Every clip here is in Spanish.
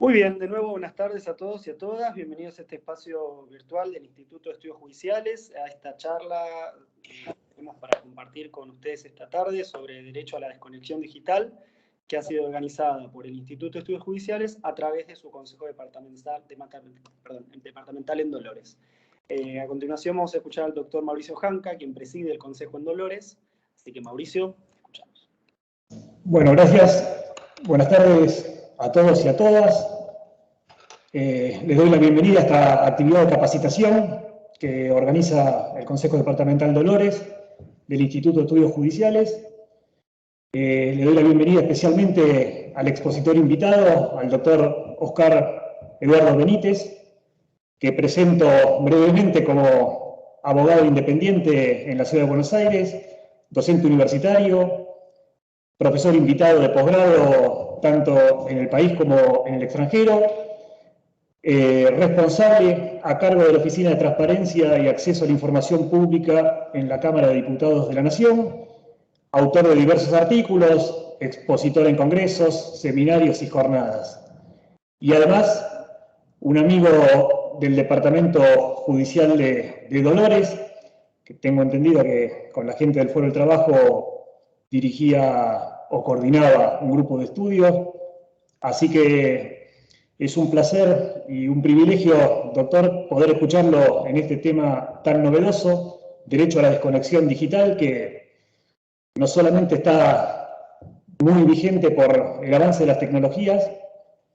Muy bien, de nuevo buenas tardes a todos y a todas. Bienvenidos a este espacio virtual del Instituto de Estudios Judiciales, a esta charla que tenemos para compartir con ustedes esta tarde sobre derecho a la desconexión digital, que ha sido organizada por el Instituto de Estudios Judiciales a través de su Consejo Departamental en Dolores. A continuación vamos a escuchar al doctor Mauricio Janca, quien preside el Consejo en Dolores. Así que Mauricio, escuchamos. Bueno, gracias. Buenas tardes a todos y a todas. Les doy la bienvenida a esta actividad de capacitación que organiza el Consejo Departamental Dolores del Instituto de Estudios Judiciales. Le doy la bienvenida especialmente al expositor invitado, al doctor Oscar Eduardo Benítez, que presento brevemente como abogado independiente en la Ciudad de Buenos Aires, docente universitario, profesor invitado de posgrado tanto en el país como en el extranjero, responsable a cargo de la Oficina de Transparencia y Acceso a la Información Pública en la Cámara de Diputados de la Nación, autor de diversos artículos, expositor en congresos, seminarios y jornadas. Y además, un amigo del Departamento Judicial de Dolores, que tengo entendido que con la gente del Foro del Trabajo dirigía o coordinaba un grupo de estudios. Así que es un placer y un privilegio, doctor, poder escucharlo en este tema tan novedoso, derecho a la desconexión digital, que no solamente está muy vigente por el avance de las tecnologías,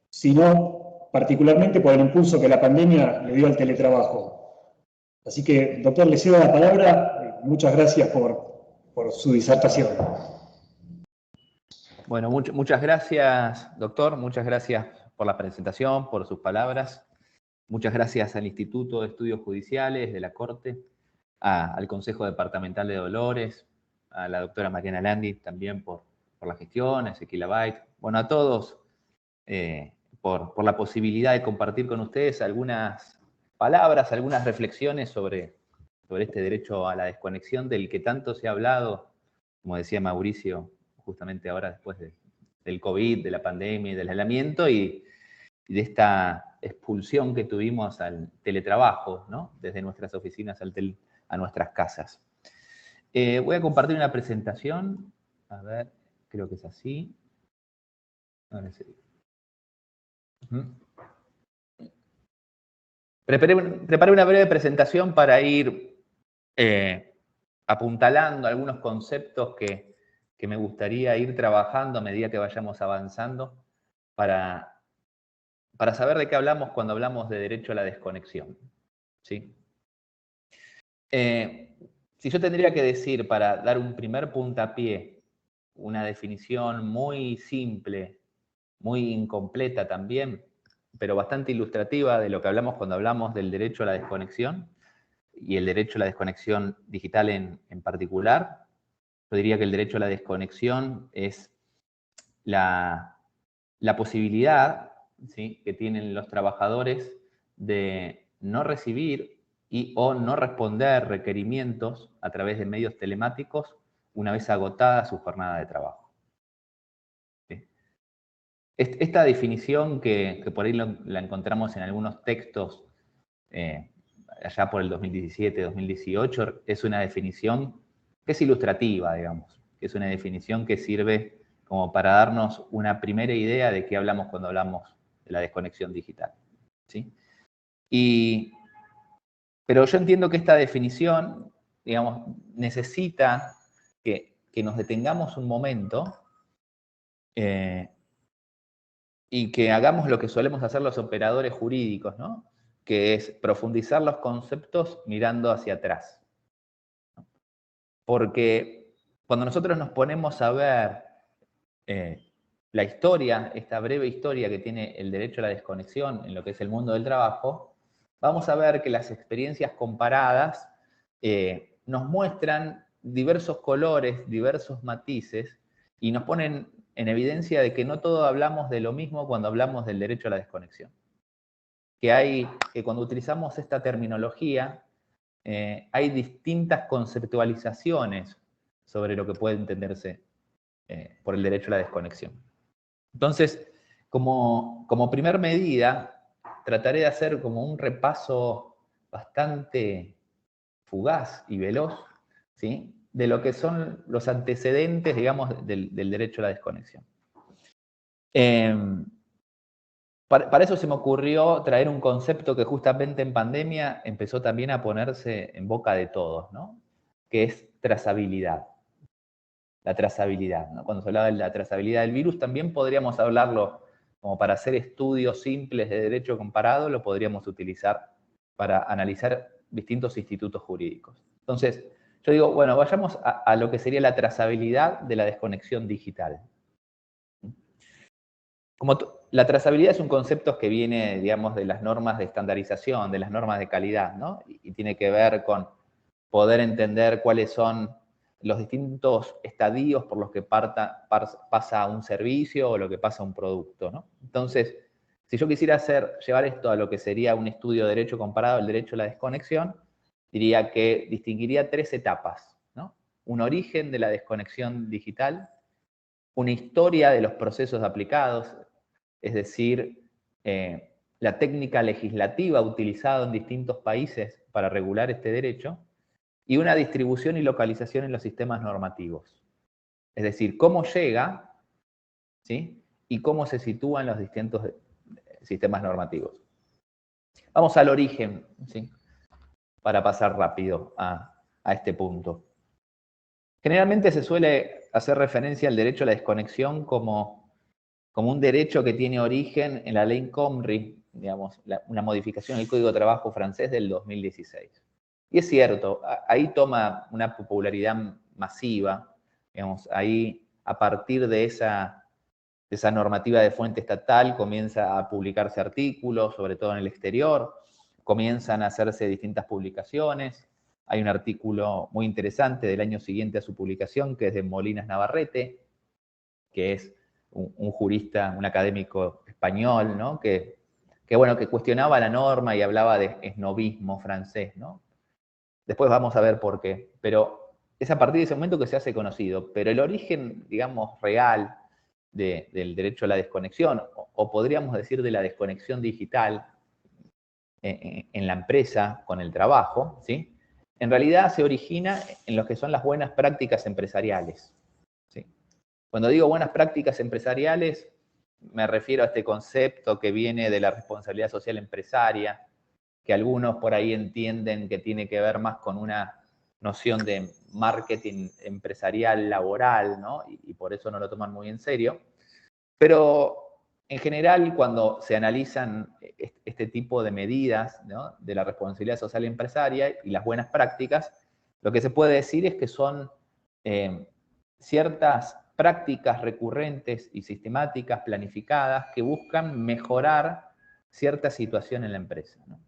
sino particularmente por el impulso que la pandemia le dio al teletrabajo. Así que, doctor, le cedo la palabra. Muchas gracias por su disertación. Bueno, muchas gracias, doctor. Muchas gracias por la presentación, por sus palabras. Muchas gracias al Instituto de Estudios Judiciales de la Corte, al Consejo Departamental de Dolores, a la doctora Mariana Landi también por la gestión, a Ezequiel Abait. Bueno, a todos por la posibilidad de compartir con ustedes algunas palabras, algunas reflexiones sobre este derecho a la desconexión del que tanto se ha hablado, como decía Mauricio, justamente ahora después del COVID, de la pandemia, del aislamiento y de esta expulsión que tuvimos al teletrabajo, ¿no? Desde nuestras oficinas a nuestras casas. Voy a compartir una presentación. A ver, creo que es así. Ahora sí. Preparé una breve presentación para ir apuntalando algunos conceptos que me gustaría ir trabajando a medida que vayamos avanzando para saber de qué hablamos cuando hablamos de derecho a la desconexión, ¿sí? Si yo tendría que decir, para dar un primer puntapié, una definición muy simple, muy incompleta también, pero bastante ilustrativa de lo que hablamos cuando hablamos del derecho a la desconexión y el derecho a la desconexión digital en particular, yo diría que el derecho a la desconexión es la posibilidad, ¿sí?, que tienen los trabajadores de no recibir o no responder requerimientos a través de medios telemáticos una vez agotada su jornada de trabajo. ¿Sí? Esta definición que por ahí la encontramos en algunos textos allá por el 2017-2018, es una definición que es ilustrativa, digamos, que es una definición que sirve como para darnos una primera idea de qué hablamos cuando hablamos de la desconexión digital, ¿sí? Pero yo entiendo que esta definición, digamos, necesita que nos detengamos un momento y que hagamos lo que solemos hacer los operadores jurídicos, ¿no?, que es profundizar los conceptos mirando hacia atrás. Porque cuando nosotros nos ponemos a ver la historia, esta breve historia que tiene el derecho a la desconexión en lo que es el mundo del trabajo, vamos a ver que las experiencias comparadas nos muestran diversos colores, diversos matices, y nos ponen en evidencia de que no todos hablamos de lo mismo cuando hablamos del derecho a la desconexión. Que cuando utilizamos esta terminología, hay distintas conceptualizaciones sobre lo que puede entenderse por el derecho a la desconexión. Entonces, como como primer medida, trataré de hacer como un repaso bastante fugaz y veloz, ¿sí?, de lo que son los antecedentes, digamos, del derecho a la desconexión. Para eso se me ocurrió traer un concepto que justamente en pandemia empezó también a ponerse en boca de todos, ¿no?, que es trazabilidad. La trazabilidad, ¿no? Cuando se hablaba de la trazabilidad del virus, también podríamos hablarlo como para hacer estudios simples de derecho comparado, lo podríamos utilizar para analizar distintos institutos jurídicos. Entonces, yo digo, bueno, vayamos a lo que sería la trazabilidad de la desconexión digital. La trazabilidad es un concepto que viene, digamos, de las normas de estandarización, de las normas de calidad, ¿no? Y tiene que ver con poder entender cuáles son los distintos estadios por los que pasa un servicio o lo que pasa un producto, ¿no? Entonces, si yo quisiera llevar esto a lo que sería un estudio de derecho comparado al derecho a la desconexión, diría que distinguiría 3 etapas, ¿no? Un origen de la desconexión digital, una historia de los procesos aplicados, es decir, la técnica legislativa utilizada en distintos países para regular este derecho, y una distribución y localización en los sistemas normativos. Es decir, cómo llega, ¿sí?, y cómo se sitúa en los distintos sistemas normativos. Vamos al origen, ¿sí?, para pasar rápido a este punto. Generalmente se suele hacer referencia al derecho a la desconexión como un derecho que tiene origen en la ley El Khomri, digamos, una modificación del Código de Trabajo francés del 2016. Y es cierto, ahí toma una popularidad masiva, digamos, ahí a partir de esa normativa de fuente estatal comienza a publicarse artículos, sobre todo en el exterior, comienzan a hacerse distintas publicaciones. Hay un artículo muy interesante del año siguiente a su publicación, que es de Molinas Navarrete, que es un jurista, un académico español, ¿no?, que cuestionaba la norma y hablaba de esnovismo francés, ¿no? Después vamos a ver por qué, pero es a partir de ese momento que se hace conocido. Pero el origen, digamos, real del derecho a la desconexión, o podríamos decir de la desconexión digital en la empresa con el trabajo, ¿sí?, en realidad se origina en lo que son las buenas prácticas empresariales, ¿sí? Cuando digo buenas prácticas empresariales, me refiero a este concepto que viene de la responsabilidad social empresaria, que algunos por ahí entienden que tiene que ver más con una noción de marketing empresarial laboral, ¿no?, y por eso no lo toman muy en serio. Pero en general, cuando se analizan este tipo de medidas, ¿no?, de la responsabilidad social empresaria y las buenas prácticas, lo que se puede decir es que son ciertas prácticas recurrentes y sistemáticas planificadas que buscan mejorar cierta situación en la empresa, ¿no?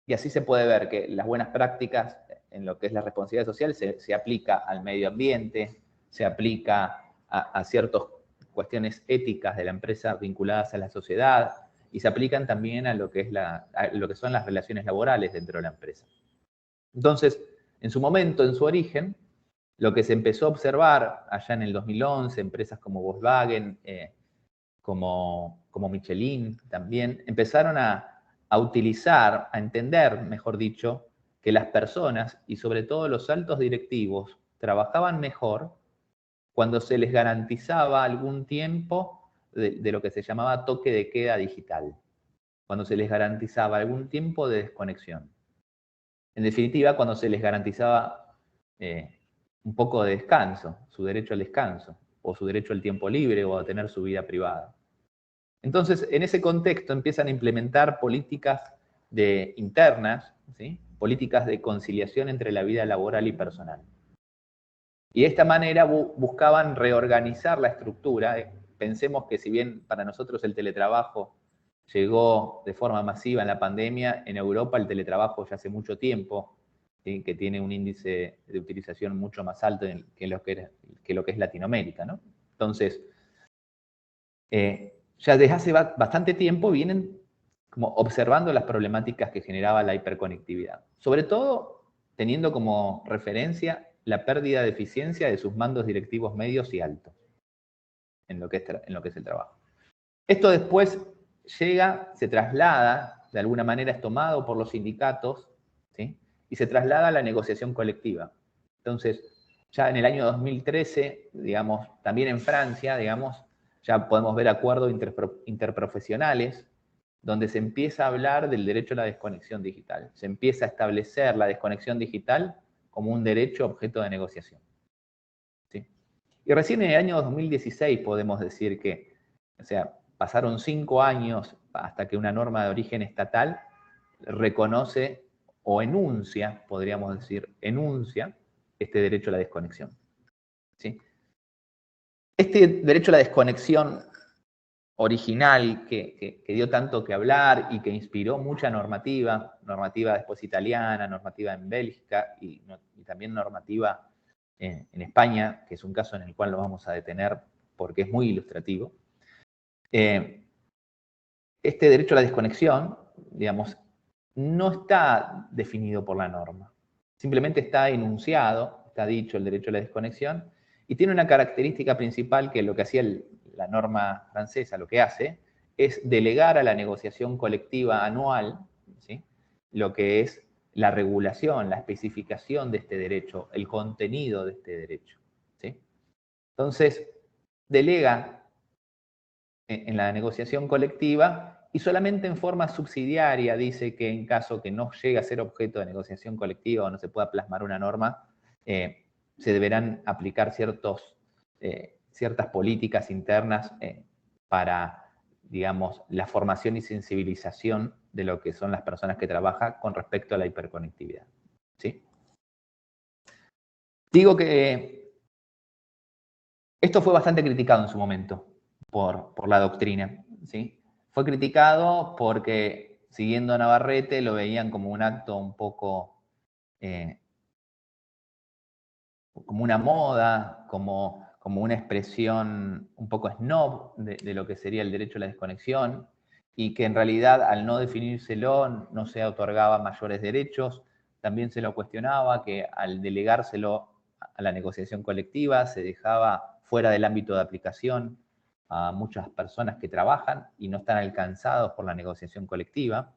Y así se puede ver que las buenas prácticas en lo que es la responsabilidad social se aplica al medio ambiente, se aplica a ciertas cuestiones éticas de la empresa vinculadas a la sociedad, y se aplican también a lo que son las relaciones laborales dentro de la empresa. Entonces, en su momento, en su origen, lo que se empezó a observar allá en el 2011, empresas como Volkswagen, como Michelin también, empezaron a utilizar, a entender, mejor dicho, que las personas y sobre todo los altos directivos trabajaban mejor cuando se les garantizaba algún tiempo de lo que se llamaba toque de queda digital, cuando se les garantizaba algún tiempo de desconexión. En definitiva, cuando se les garantizaba un poco de descanso, su derecho al descanso, o su derecho al tiempo libre, o a tener su vida privada. Entonces, en ese contexto empiezan a implementar políticas internas, ¿sí?, políticas de conciliación entre la vida laboral y personal. Y de esta manera buscaban reorganizar la estructura. Pensemos que si bien para nosotros el teletrabajo llegó de forma masiva en la pandemia, en Europa el teletrabajo ya hace mucho tiempo, ¿sí?, que tiene un índice de utilización mucho más alto que lo que es Latinoamérica, ¿no? Entonces, ya desde hace bastante tiempo vienen como observando las problemáticas que generaba la hiperconectividad. Sobre todo teniendo como referencia la pérdida de eficiencia de sus mandos directivos medios y altos en lo que es el trabajo. Esto después llega, se traslada, de alguna manera es tomado por los sindicatos, ¿sí? Y se traslada a la negociación colectiva. Entonces, ya en el año 2013, digamos, también en Francia, digamos, ya podemos ver acuerdos interprofesionales donde se empieza a hablar del derecho a la desconexión digital. Se empieza a establecer la desconexión digital como un derecho objeto de negociación. ¿Sí? Y recién en el año 2016 podemos decir que, o sea, pasaron 5 años hasta que una norma de origen estatal reconoce o enuncia, podríamos decir, enuncia este derecho a la desconexión. ¿Sí? Este derecho a la desconexión original que dio tanto que hablar y que inspiró mucha normativa después italiana, normativa en Bélgica y también normativa en España, que es un caso en el cual lo vamos a detener porque es muy ilustrativo. Este derecho a la desconexión, digamos, no está definido por la norma. Simplemente está enunciado, está dicho el derecho a la desconexión, y tiene una característica principal que lo que hacía la norma francesa, lo que hace, es delegar a la negociación colectiva anual, ¿sí?, lo que es la regulación, la especificación de este derecho, el contenido de este derecho. ¿Sí? Entonces, delega en la negociación colectiva y solamente en forma subsidiaria dice que en caso que no llegue a ser objeto de negociación colectiva o no se pueda plasmar una norma, se deberán aplicar ciertas políticas internas para, digamos, la formación y sensibilización de lo que son las personas que trabajan con respecto a la hiperconectividad. ¿Sí? Digo que esto fue bastante criticado en su momento por la doctrina. ¿Sí? Fue criticado porque, siguiendo a Navarrete, lo veían como un acto un poco, como una moda, como una expresión un poco snob de lo que sería el derecho a la desconexión, y que en realidad al no definírselo no se otorgaba mayores derechos. También se lo cuestionaba que al delegárselo a la negociación colectiva se dejaba fuera del ámbito de aplicación a muchas personas que trabajan y no están alcanzados por la negociación colectiva.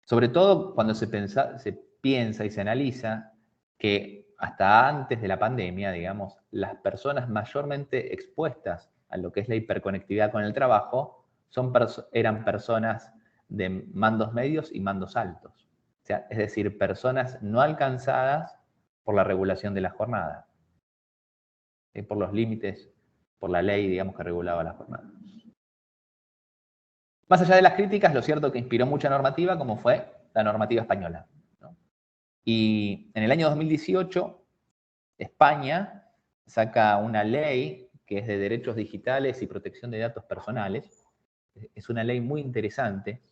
Sobre todo cuando se piensa y se analiza que hasta antes de la pandemia, digamos, las personas mayormente expuestas a lo que es la hiperconectividad con el trabajo eran personas de mandos medios y mandos altos. O sea, es decir, personas no alcanzadas por la regulación de la jornada, por los límites, por la ley, digamos, que regulaba la jornada. Más allá de las críticas, lo cierto es que inspiró mucha normativa, como fue la normativa española, ¿no? Y en el año 2018, España saca una ley que es de derechos digitales y protección de datos personales. Es una ley muy interesante.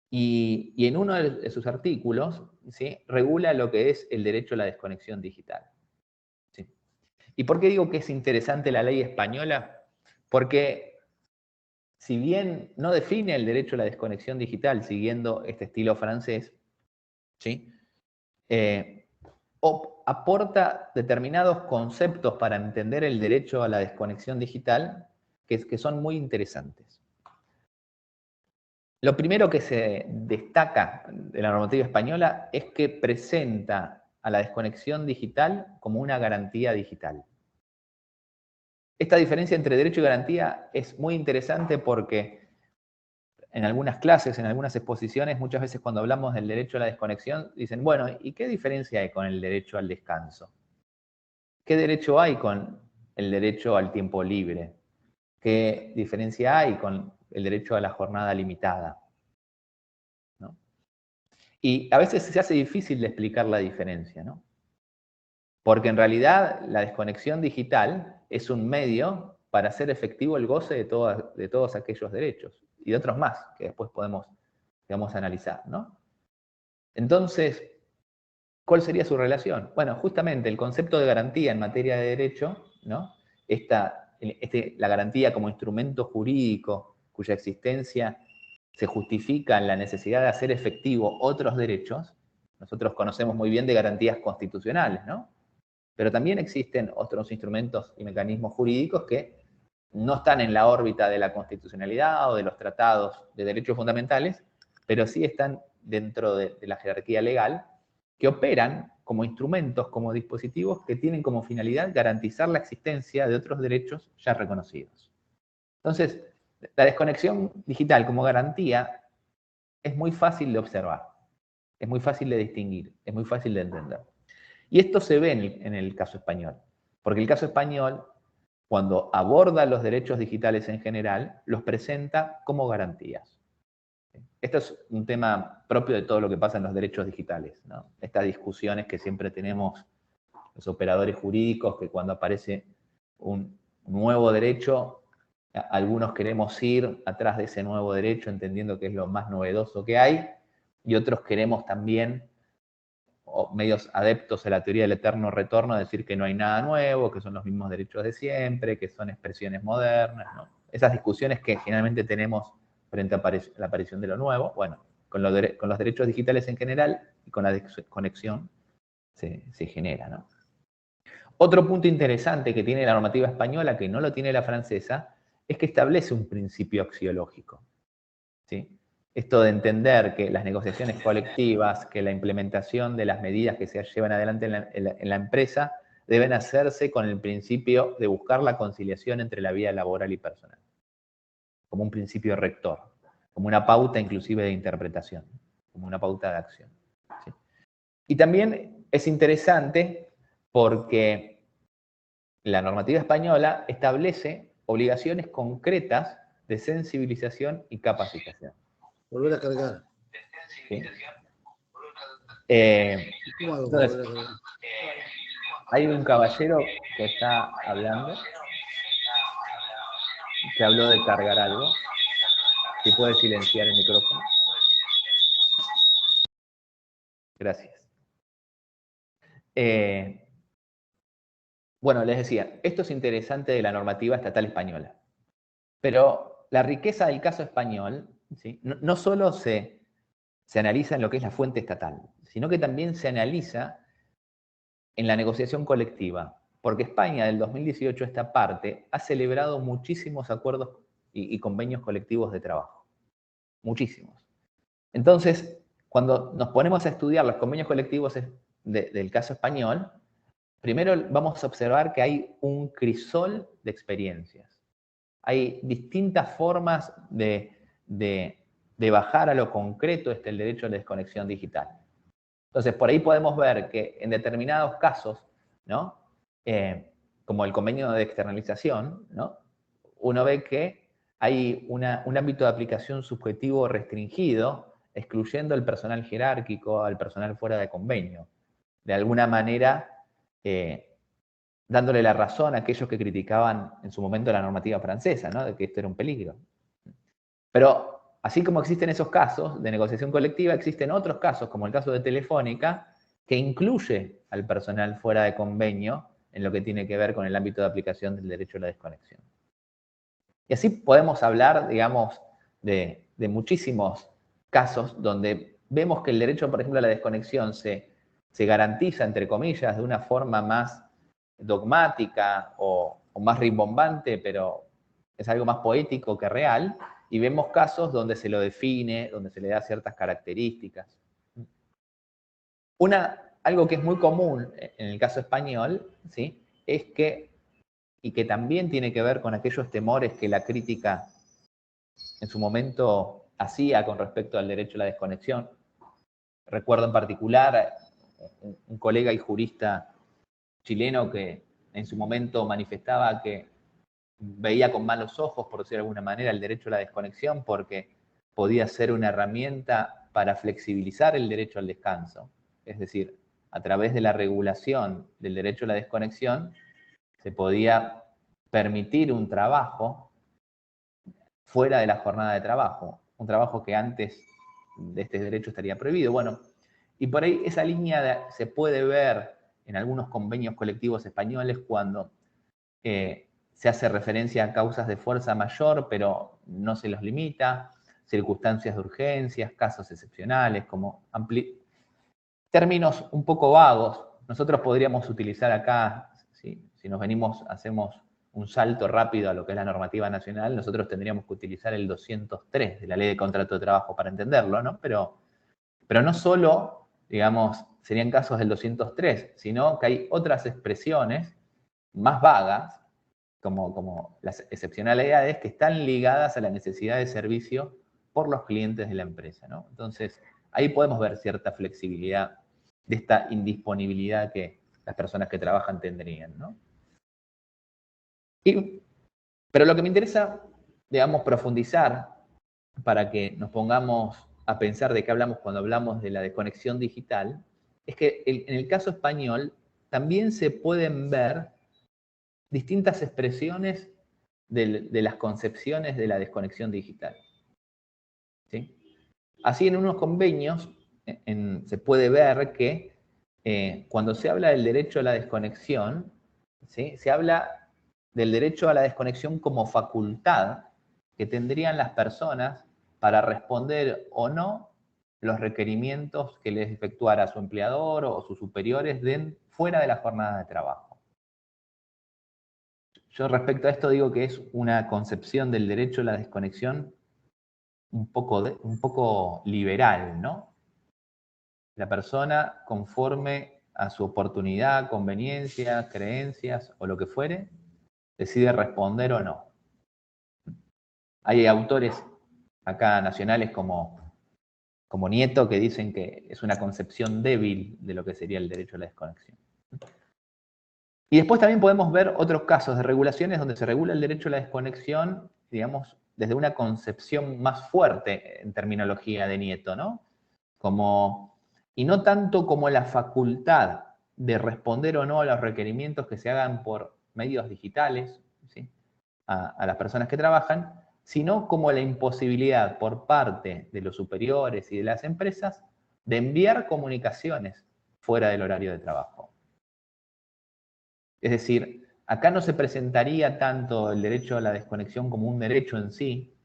Y en uno de sus artículos, ¿sí?, regula lo que es el derecho a la desconexión digital. ¿Sí? ¿Y por qué digo que es interesante la ley española? Porque si bien no define el derecho a la desconexión digital siguiendo este estilo francés, ¿sí?, aporta determinados conceptos para entender el derecho a la desconexión digital que son muy interesantes. Lo primero que se destaca de la normativa española es que presenta a la desconexión digital como una garantía digital. Esta diferencia entre derecho y garantía es muy interesante porque en algunas clases, en algunas exposiciones, muchas veces cuando hablamos del derecho a la desconexión, dicen, bueno, ¿y qué diferencia hay con el derecho al descanso? ¿Qué derecho hay con el derecho al tiempo libre? ¿Qué diferencia hay con el derecho a la jornada limitada? ¿No? Y a veces se hace difícil de explicar la diferencia, ¿no? Porque en realidad la desconexión digital es un medio para hacer efectivo el goce de todos aquellos derechos y de otros más que después podemos analizar, ¿no? Entonces, ¿cuál sería su relación? Bueno, justamente el concepto de garantía en materia de derecho, ¿no?, la garantía como instrumento jurídico cuya existencia se justifica en la necesidad de hacer efectivo otros derechos. Nosotros conocemos muy bien de garantías constitucionales, ¿no? Pero también existen otros instrumentos y mecanismos jurídicos que no están en la órbita de la constitucionalidad o de los tratados de derechos fundamentales, pero sí están dentro de la jerarquía legal, que operan como instrumentos, como dispositivos que tienen como finalidad garantizar la existencia de otros derechos ya reconocidos. Entonces, la desconexión digital como garantía es muy fácil de observar, es muy fácil de distinguir, es muy fácil de entender. Y esto se ve en el caso español, porque el caso español, cuando aborda los derechos digitales en general, los presenta como garantías. Esto es un tema propio de todo lo que pasa en los derechos digitales, ¿no? Estas discusiones que siempre tenemos los operadores jurídicos, que cuando aparece un nuevo derecho, algunos queremos ir atrás de ese nuevo derecho entendiendo que es lo más novedoso que hay, y otros queremos también, o medios adeptos a la teoría del eterno retorno, decir que no hay nada nuevo, que son los mismos derechos de siempre, que son expresiones modernas, ¿no? Esas discusiones que generalmente tenemos frente a la aparición de lo nuevo, bueno, con los derechos digitales en general y con la desconexión se genera, ¿no? Otro punto interesante que tiene la normativa española, que no lo tiene la francesa, es que establece un principio axiológico, ¿sí? Esto de entender que las negociaciones colectivas, que la implementación de las medidas que se llevan adelante en la empresa deben hacerse con el principio de buscar la conciliación entre la vida laboral y personal, como un principio rector, como una pauta inclusive de interpretación, como una pauta de acción, ¿sí? Y también es interesante porque la normativa española establece obligaciones concretas de sensibilización y capacitación. Volver a cargar. ¿Sí? Entonces, hay un caballero que está hablando, que habló de cargar algo. Si puede silenciar el micrófono. Gracias. Bueno, les decía, esto es interesante de la normativa estatal española, pero la riqueza del caso español, ¿sí?, no solo se analiza en lo que es la fuente estatal, sino que también se analiza en la negociación colectiva, porque España del 2018 esta parte ha celebrado muchísimos acuerdos y convenios colectivos de trabajo, muchísimos. Entonces, cuando nos ponemos a estudiar los convenios colectivos del caso español, primero vamos a observar que hay un crisol de experiencias. Hay distintas formas de bajar a lo concreto el derecho a la desconexión digital. Entonces, por ahí podemos ver que en determinados casos, ¿no?, como el convenio de externalización, ¿no?, uno ve que hay un ámbito de aplicación subjetivo restringido, excluyendo al personal jerárquico, al personal fuera de convenio. De alguna manera, dándole la razón a aquellos que criticaban en su momento la normativa francesa, ¿no?, de que esto era un peligro. Pero así como existen esos casos de negociación colectiva, existen otros casos, como el caso de Telefónica, que incluye al personal fuera de convenio en lo que tiene que ver con el ámbito de aplicación del derecho a la desconexión. Y así podemos hablar, digamos, de muchísimos casos donde vemos que el derecho, por ejemplo, a la desconexión se garantiza, entre comillas, de una forma más dogmática o más rimbombante, pero es algo más poético que real, y vemos casos donde se lo define, donde se le da ciertas características. Algo que es muy común en el caso español, ¿sí?, es que, y que también tiene que ver con aquellos temores que la crítica en su momento hacía con respecto al derecho a la desconexión. Recuerdo en particular un colega y jurista chileno que en su momento manifestaba que veía con malos ojos, por decirlo de alguna manera, el derecho a la desconexión porque podía ser una herramienta para flexibilizar el derecho al descanso. Es decir, a través de la regulación del derecho a la desconexión se podía permitir un trabajo fuera de la jornada de trabajo, un trabajo que antes de este derecho estaría prohibido. Bueno, y por ahí esa línea se puede ver en algunos convenios colectivos españoles cuando se hace referencia a causas de fuerza mayor, pero no se los limita, circunstancias de urgencias, casos excepcionales, como términos un poco vagos. Nosotros podríamos utilizar acá, ¿sí?, si nos venimos, hacemos un salto rápido a lo que es la normativa nacional, nosotros tendríamos que utilizar el 203 de la Ley de Contrato de Trabajo para entenderlo, ¿no? Pero no solo, digamos, serían casos del 203, sino que hay otras expresiones más vagas, como las excepcionalidades, que están ligadas a la necesidad de servicio por los clientes de la empresa, ¿no? Entonces, ahí podemos ver cierta flexibilidad de esta indisponibilidad que las personas que trabajan tendrían, ¿no? Pero lo que me interesa, digamos, profundizar para que nos pongamos a pensar de qué hablamos cuando hablamos de la desconexión digital, es que en el caso español también se pueden ver distintas expresiones de las concepciones de la desconexión digital. ¿Sí? Así, en unos convenios se puede ver que cuando se habla del derecho a la desconexión, ¿sí? Se habla del derecho a la desconexión como facultad que tendrían las personas para responder o no los requerimientos que les efectuara su empleador o sus superiores fuera de la jornada de trabajo. Yo respecto a esto digo que es una concepción del derecho a la desconexión un poco liberal, ¿no? La persona, conforme a su oportunidad, conveniencia, creencias o lo que fuere, decide responder o no. Hay autores acá nacionales como Nieto que dicen que es una concepción débil de lo que sería el derecho a la desconexión. Y después también podemos ver otros casos de regulaciones donde se regula el derecho a la desconexión, digamos, desde una concepción más fuerte en terminología de Nieto, ¿no? Y no tanto como la facultad de responder o no a los requerimientos que se hagan por medios digitales, ¿sí? a las personas que trabajan, sino como la imposibilidad por parte de los superiores y de las empresas de enviar comunicaciones fuera del horario de trabajo. Es decir, acá no se presentaría tanto el derecho a la desconexión como un derecho en sí,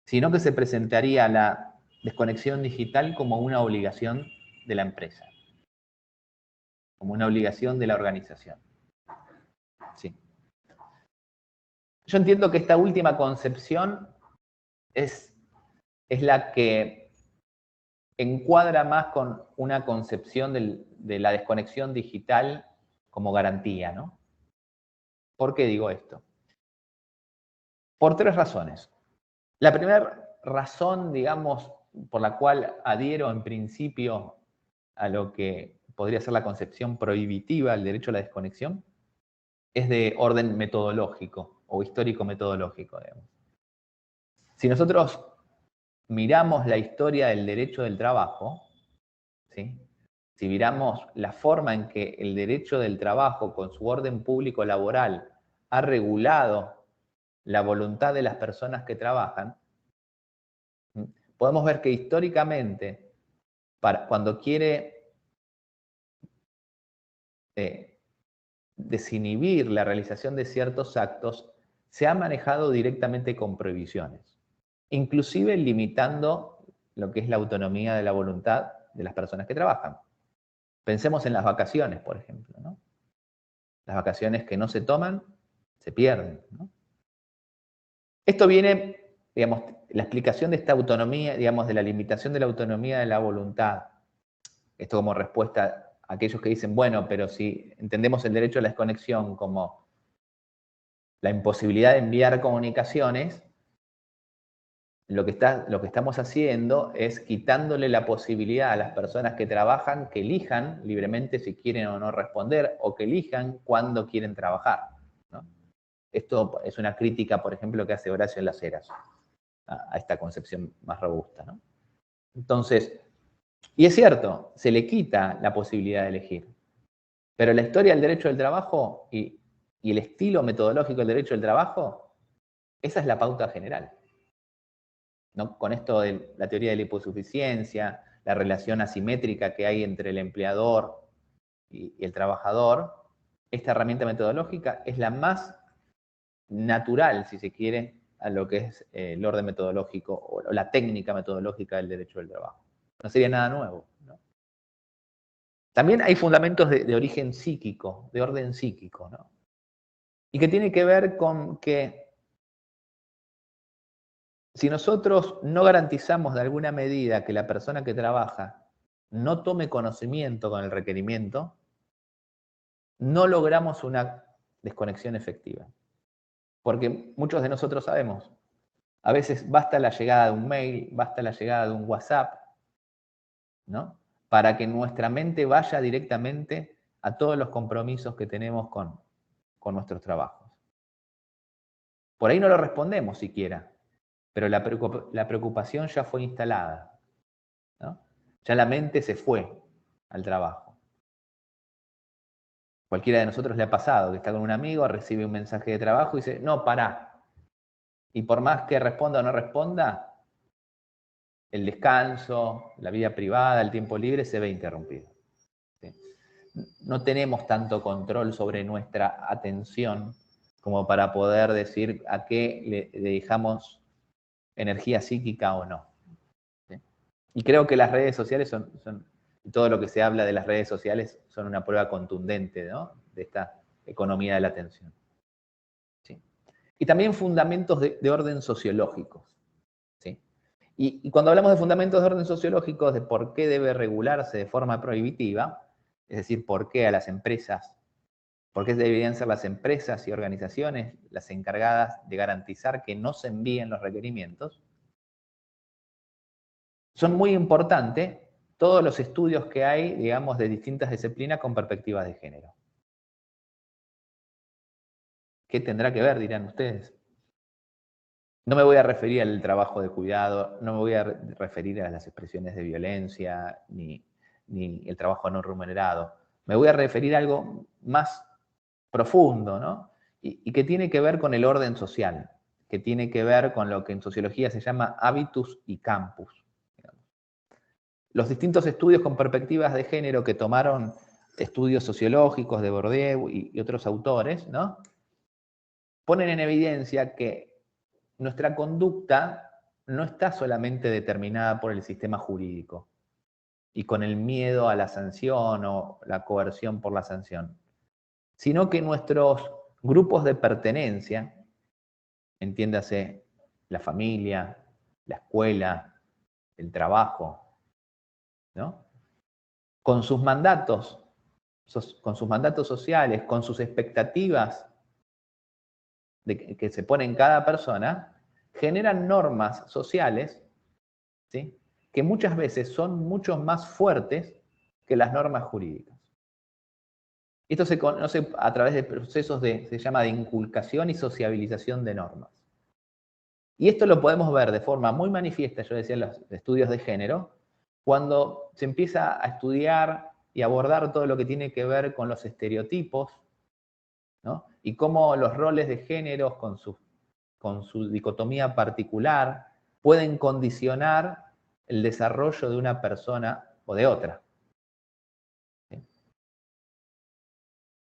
sino que se presentaría la desconexión digital como una obligación de la empresa, como una obligación de la organización. Sí. Yo entiendo que esta última concepción es la que encuadra más con una concepción de la desconexión digital como garantía, ¿no? ¿Por qué digo esto? Por tres razones. La primera razón, digamos, por la cual adhiero en principio a lo que podría ser la concepción prohibitiva del derecho a la desconexión, es de orden metodológico o histórico-metodológico, digamos. Si nosotros miramos la historia del derecho del trabajo, ¿sí? Si miramos la forma en que el derecho del trabajo con su orden público laboral ha regulado la voluntad de las personas que trabajan, podemos ver que históricamente, cuando quiere desinhibir la realización de ciertos actos, se ha manejado directamente con prohibiciones, inclusive limitando lo que es la autonomía de la voluntad de las personas que trabajan. Pensemos en las vacaciones, por ejemplo, ¿no? Las vacaciones que no se toman, se pierden, ¿no? Esto viene, digamos, la explicación de esta autonomía, digamos, de la limitación de la autonomía de la voluntad. Esto como respuesta a aquellos que dicen, bueno, pero si entendemos el derecho a la desconexión como la imposibilidad de enviar comunicaciones, lo que estamos haciendo es quitándole la posibilidad a las personas que trabajan que elijan libremente si quieren o no responder, o que elijan cuándo quieren trabajar, ¿no? Esto es una crítica, por ejemplo, que hace Horacio Las Heras a esta concepción más robusta, ¿no? Entonces, y es cierto, se le quita la posibilidad de elegir, pero la historia del derecho del trabajo y el estilo metodológico del derecho del trabajo, esa es la pauta general, ¿no? Con esto de la teoría de la hiposuficiencia, la relación asimétrica que hay entre el empleador y el trabajador, esta herramienta metodológica es la más natural, si se quiere, a lo que es el orden metodológico o la técnica metodológica del derecho del trabajo. No sería nada nuevo, ¿no? También hay fundamentos de origen psíquico, de orden psíquico, ¿no? y que tiene que ver con que si nosotros no garantizamos de alguna medida que la persona que trabaja no tome conocimiento con el requerimiento, no logramos una desconexión efectiva. Porque muchos de nosotros sabemos, a veces basta la llegada de un mail, basta la llegada de un WhatsApp, ¿no? Para que nuestra mente vaya directamente a todos los compromisos que tenemos con nuestros trabajos. Por ahí no lo respondemos siquiera, pero la preocupación ya fue instalada, ¿no? Ya la mente se fue al trabajo. Cualquiera de nosotros le ha pasado que está con un amigo, recibe un mensaje de trabajo y dice, no, pará. Y por más que responda o no responda, el descanso, la vida privada, el tiempo libre se ve interrumpido. ¿Sí? No tenemos tanto control sobre nuestra atención como para poder decir a qué le dejamos energía psíquica o no. ¿Sí? Y creo que las redes sociales todo lo que se habla de las redes sociales son una prueba contundente, ¿no? De esta economía de la atención. ¿Sí? Y también fundamentos de orden sociológicos. ¿Sí? Y cuando hablamos de fundamentos de orden sociológicos, de por qué debe regularse de forma prohibitiva, es decir, por qué deberían ser las empresas y organizaciones las encargadas de garantizar que no se envíen los requerimientos, son muy importantes todos los estudios que hay, digamos, de distintas disciplinas con perspectivas de género. ¿Qué tendrá que ver, dirán ustedes? No me voy a referir al trabajo de cuidado, no me voy a referir a las expresiones de violencia, ni el trabajo no remunerado. Me voy a referir a algo más profundo, ¿no? Y que tiene que ver con el orden social, que tiene que ver con lo que en sociología se llama hábitus y campus. Los distintos estudios con perspectivas de género que tomaron estudios sociológicos de Bourdieu y otros autores, ¿no? Ponen en evidencia que nuestra conducta no está solamente determinada por el sistema jurídico y con el miedo a la sanción o la coerción por la sanción, sino que nuestros grupos de pertenencia, entiéndase la familia, la escuela, el trabajo, ¿no? Con sus mandatos sociales, con sus expectativas que se pone en cada persona, generan normas sociales, ¿sí? Que muchas veces son mucho más fuertes que las normas jurídicas. Esto se conoce a través de procesos se llama de inculcación y sociabilización de normas. Y esto lo podemos ver de forma muy manifiesta, yo decía, en los estudios de género, cuando se empieza a estudiar y abordar todo lo que tiene que ver con los estereotipos, ¿no? Y cómo los roles de género con su dicotomía particular pueden condicionar el desarrollo de una persona o de otra. ¿Sí?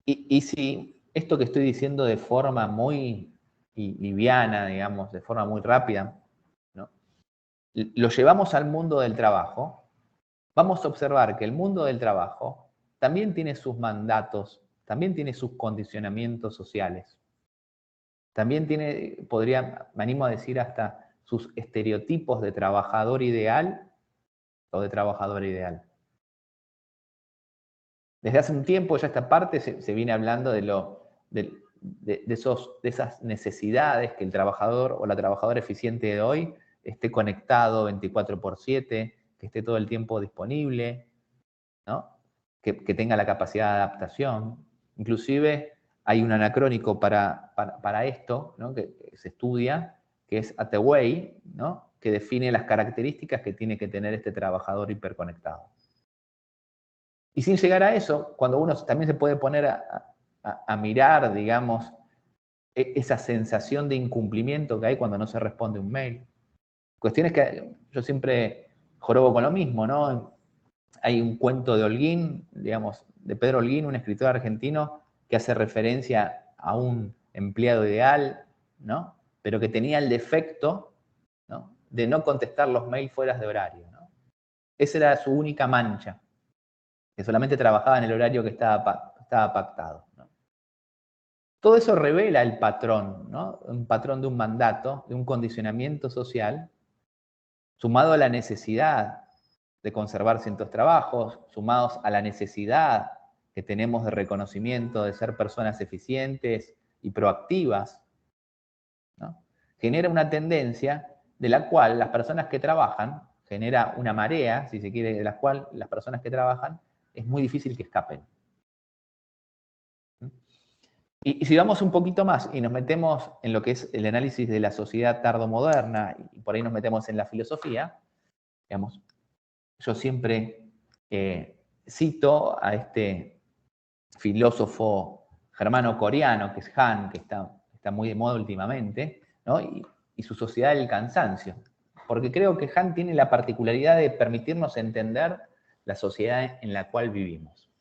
Y si esto que estoy diciendo de forma muy liviana, digamos, de forma muy rápida, ¿no? Lo llevamos al mundo del trabajo, vamos a observar que el mundo del trabajo también tiene sus mandatos, también tiene sus condicionamientos sociales. También tiene, me animo a decir, hasta sus estereotipos de trabajador ideal o de trabajadora ideal. Desde hace un tiempo ya esta parte se viene hablando de esas necesidades que el trabajador o la trabajadora eficiente de hoy esté conectado 24/7, que esté todo el tiempo disponible, ¿no? Que tenga la capacidad de adaptación. Inclusive hay un anacrónico para esto, ¿no? Que se estudia, que es Hathaway, ¿no? Que define las características que tiene que tener este trabajador hiperconectado. Y sin llegar a eso, cuando uno también se puede poner a mirar, digamos, esa sensación de incumplimiento que hay cuando no se responde un mail. Cuestiones que yo siempre jorobo con lo mismo, ¿no? Hay un cuento de Holguín, digamos, de Pedro Holguín, un escritor argentino, que hace referencia a un empleado ideal, ¿no? Pero que tenía el defecto, ¿no? De no contestar los mails fuera de horario, ¿no? Esa era su única mancha, que solamente trabajaba en el horario que estaba pactado, ¿no? todo eso revela el patrón, ¿no? Un patrón de un mandato, de un condicionamiento social, sumado a la necesidad de conservar ciertos trabajos, sumados a la necesidad que tenemos de reconocimiento, de ser personas eficientes y proactivas, ¿no? Genera una tendencia de la cual las personas que trabajan, genera una marea, si se quiere, de la cual las personas que trabajan es muy difícil que escapen. Y si vamos un poquito más y nos metemos en lo que es el análisis de la sociedad tardomoderna, y por ahí nos metemos en la filosofía, digamos, yo siempre cito a este filósofo germano-coreano, que es Han, que está muy de moda últimamente, ¿no? y su sociedad del cansancio. Porque creo que Han tiene la particularidad de permitirnos entender la sociedad en la cual vivimos.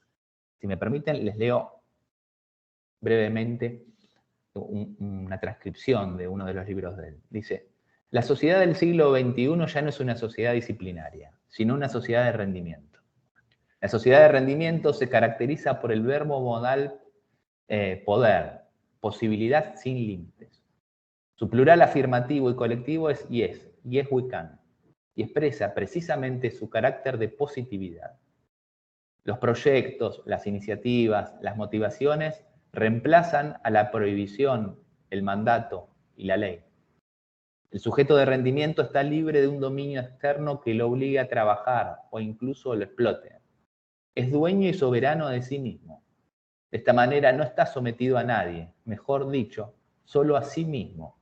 Si me permiten, les leo brevemente una transcripción de uno de los libros de él. Dice: la sociedad del siglo XXI ya no es una sociedad disciplinaria, sino una sociedad de rendimiento. La sociedad de rendimiento se caracteriza por el verbo modal poder, posibilidad sin límites. Su plural afirmativo y colectivo es yes we can, y expresa precisamente su carácter de positividad. Los proyectos, las iniciativas, las motivaciones reemplazan a la prohibición, el mandato y la ley. El sujeto de rendimiento está libre de un dominio externo que lo obligue a trabajar o incluso lo explote. Es dueño y soberano de sí mismo. De esta manera no está sometido a nadie, mejor dicho, solo a sí mismo.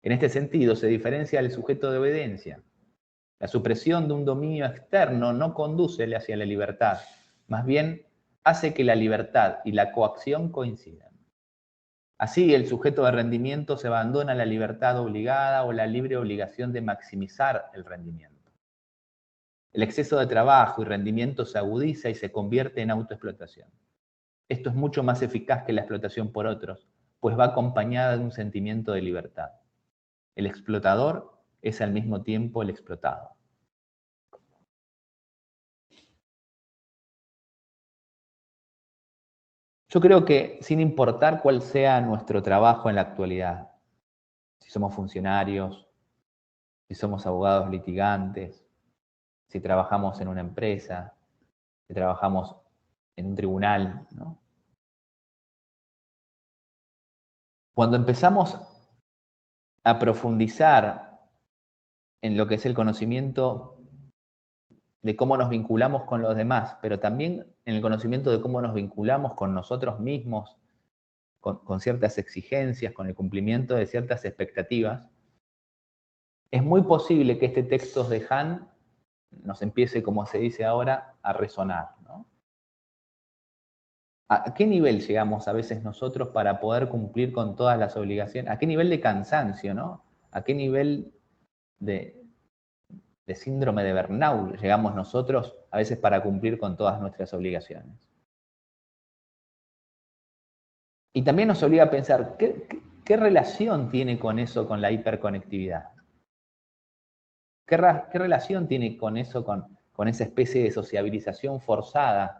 En este sentido se diferencia del sujeto de obediencia. La supresión de un dominio externo no conduce hacia la libertad, más bien hace que la libertad y la coacción coincidan. Así, el sujeto de rendimiento se abandona a la libertad obligada o la libre obligación de maximizar el rendimiento. El exceso de trabajo y rendimiento se agudiza y se convierte en autoexplotación. Esto es mucho más eficaz que la explotación por otros, pues va acompañada de un sentimiento de libertad. El explotador es al mismo tiempo el explotado. Yo creo que sin importar cuál sea nuestro trabajo en la actualidad, si somos funcionarios, si somos abogados litigantes, si trabajamos en una empresa, si trabajamos en un tribunal, ¿no? Cuando empezamos a profundizar en lo que es el conocimiento de cómo nos vinculamos con los demás, pero también en el conocimiento de cómo nos vinculamos con nosotros mismos, con ciertas exigencias, con el cumplimiento de ciertas expectativas, es muy posible que este texto de Han nos empiece, como se dice ahora, a resonar, ¿no? ¿A qué nivel llegamos a veces nosotros para poder cumplir con todas las obligaciones? ¿A qué nivel de cansancio, ¿no? ¿A qué nivel de síndrome de burnout llegamos nosotros a veces para cumplir con todas nuestras obligaciones? Y también nos obliga a pensar, ¿qué relación tiene con eso, con la hiperconectividad? ¿Qué relación tiene con eso, con esa especie de sociabilización forzada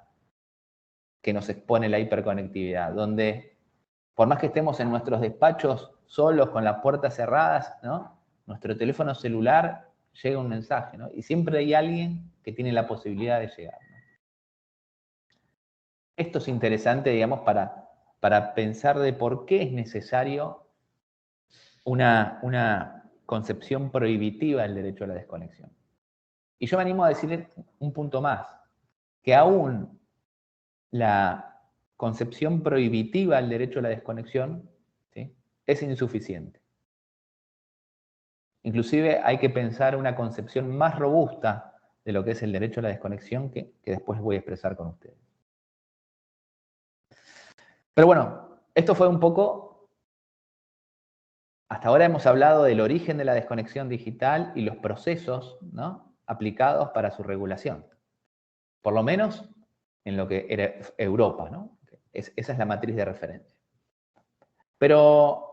que nos expone la hiperconectividad? Donde, por más que estemos en nuestros despachos solos, con las puertas cerradas, ¿no? Nuestro teléfono celular llega un mensaje, ¿no? Y siempre hay alguien que tiene la posibilidad de llegar, ¿no? Esto es interesante, digamos, para pensar de por qué es necesario una concepción prohibitiva del derecho a la desconexión. Y yo me animo a decirle un punto más, que aún la concepción prohibitiva del derecho a la desconexión, ¿sí?, es insuficiente. Inclusive hay que pensar una concepción más robusta de lo que es el derecho a la desconexión que después voy a expresar con ustedes. Pero bueno, esto fue un poco... Hasta ahora hemos hablado del origen de la desconexión digital y los procesos, ¿no?, aplicados para su regulación. Por lo menos en lo que era Europa, ¿no? Esa es la matriz de referencia. Pero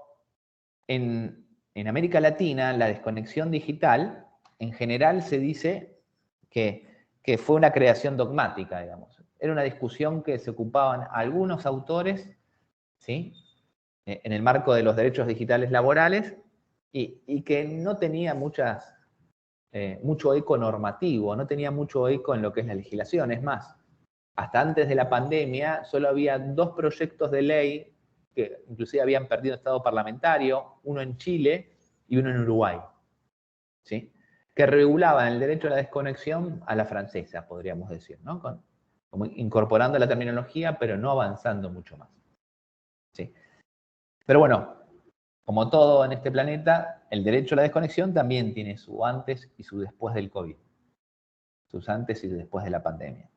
en América Latina, la desconexión digital, en general se dice que fue una creación dogmática, digamos. Era una discusión que se ocupaban algunos autores, ¿sí?, en el marco de los derechos digitales laborales y que no tenía mucho eco normativo, no tenía mucho eco en lo que es la legislación. Es más, hasta antes de la pandemia solo había 2 proyectos de ley que inclusive habían perdido estado parlamentario, uno en Chile y uno en Uruguay, ¿sí? Que regulaban el derecho a la desconexión a la francesa, podríamos decir, ¿no? Como incorporando la terminología, pero no avanzando mucho más, ¿sí? Pero bueno, como todo en este planeta, el derecho a la desconexión también tiene su antes y su después del COVID, sus antes y después de la pandemia.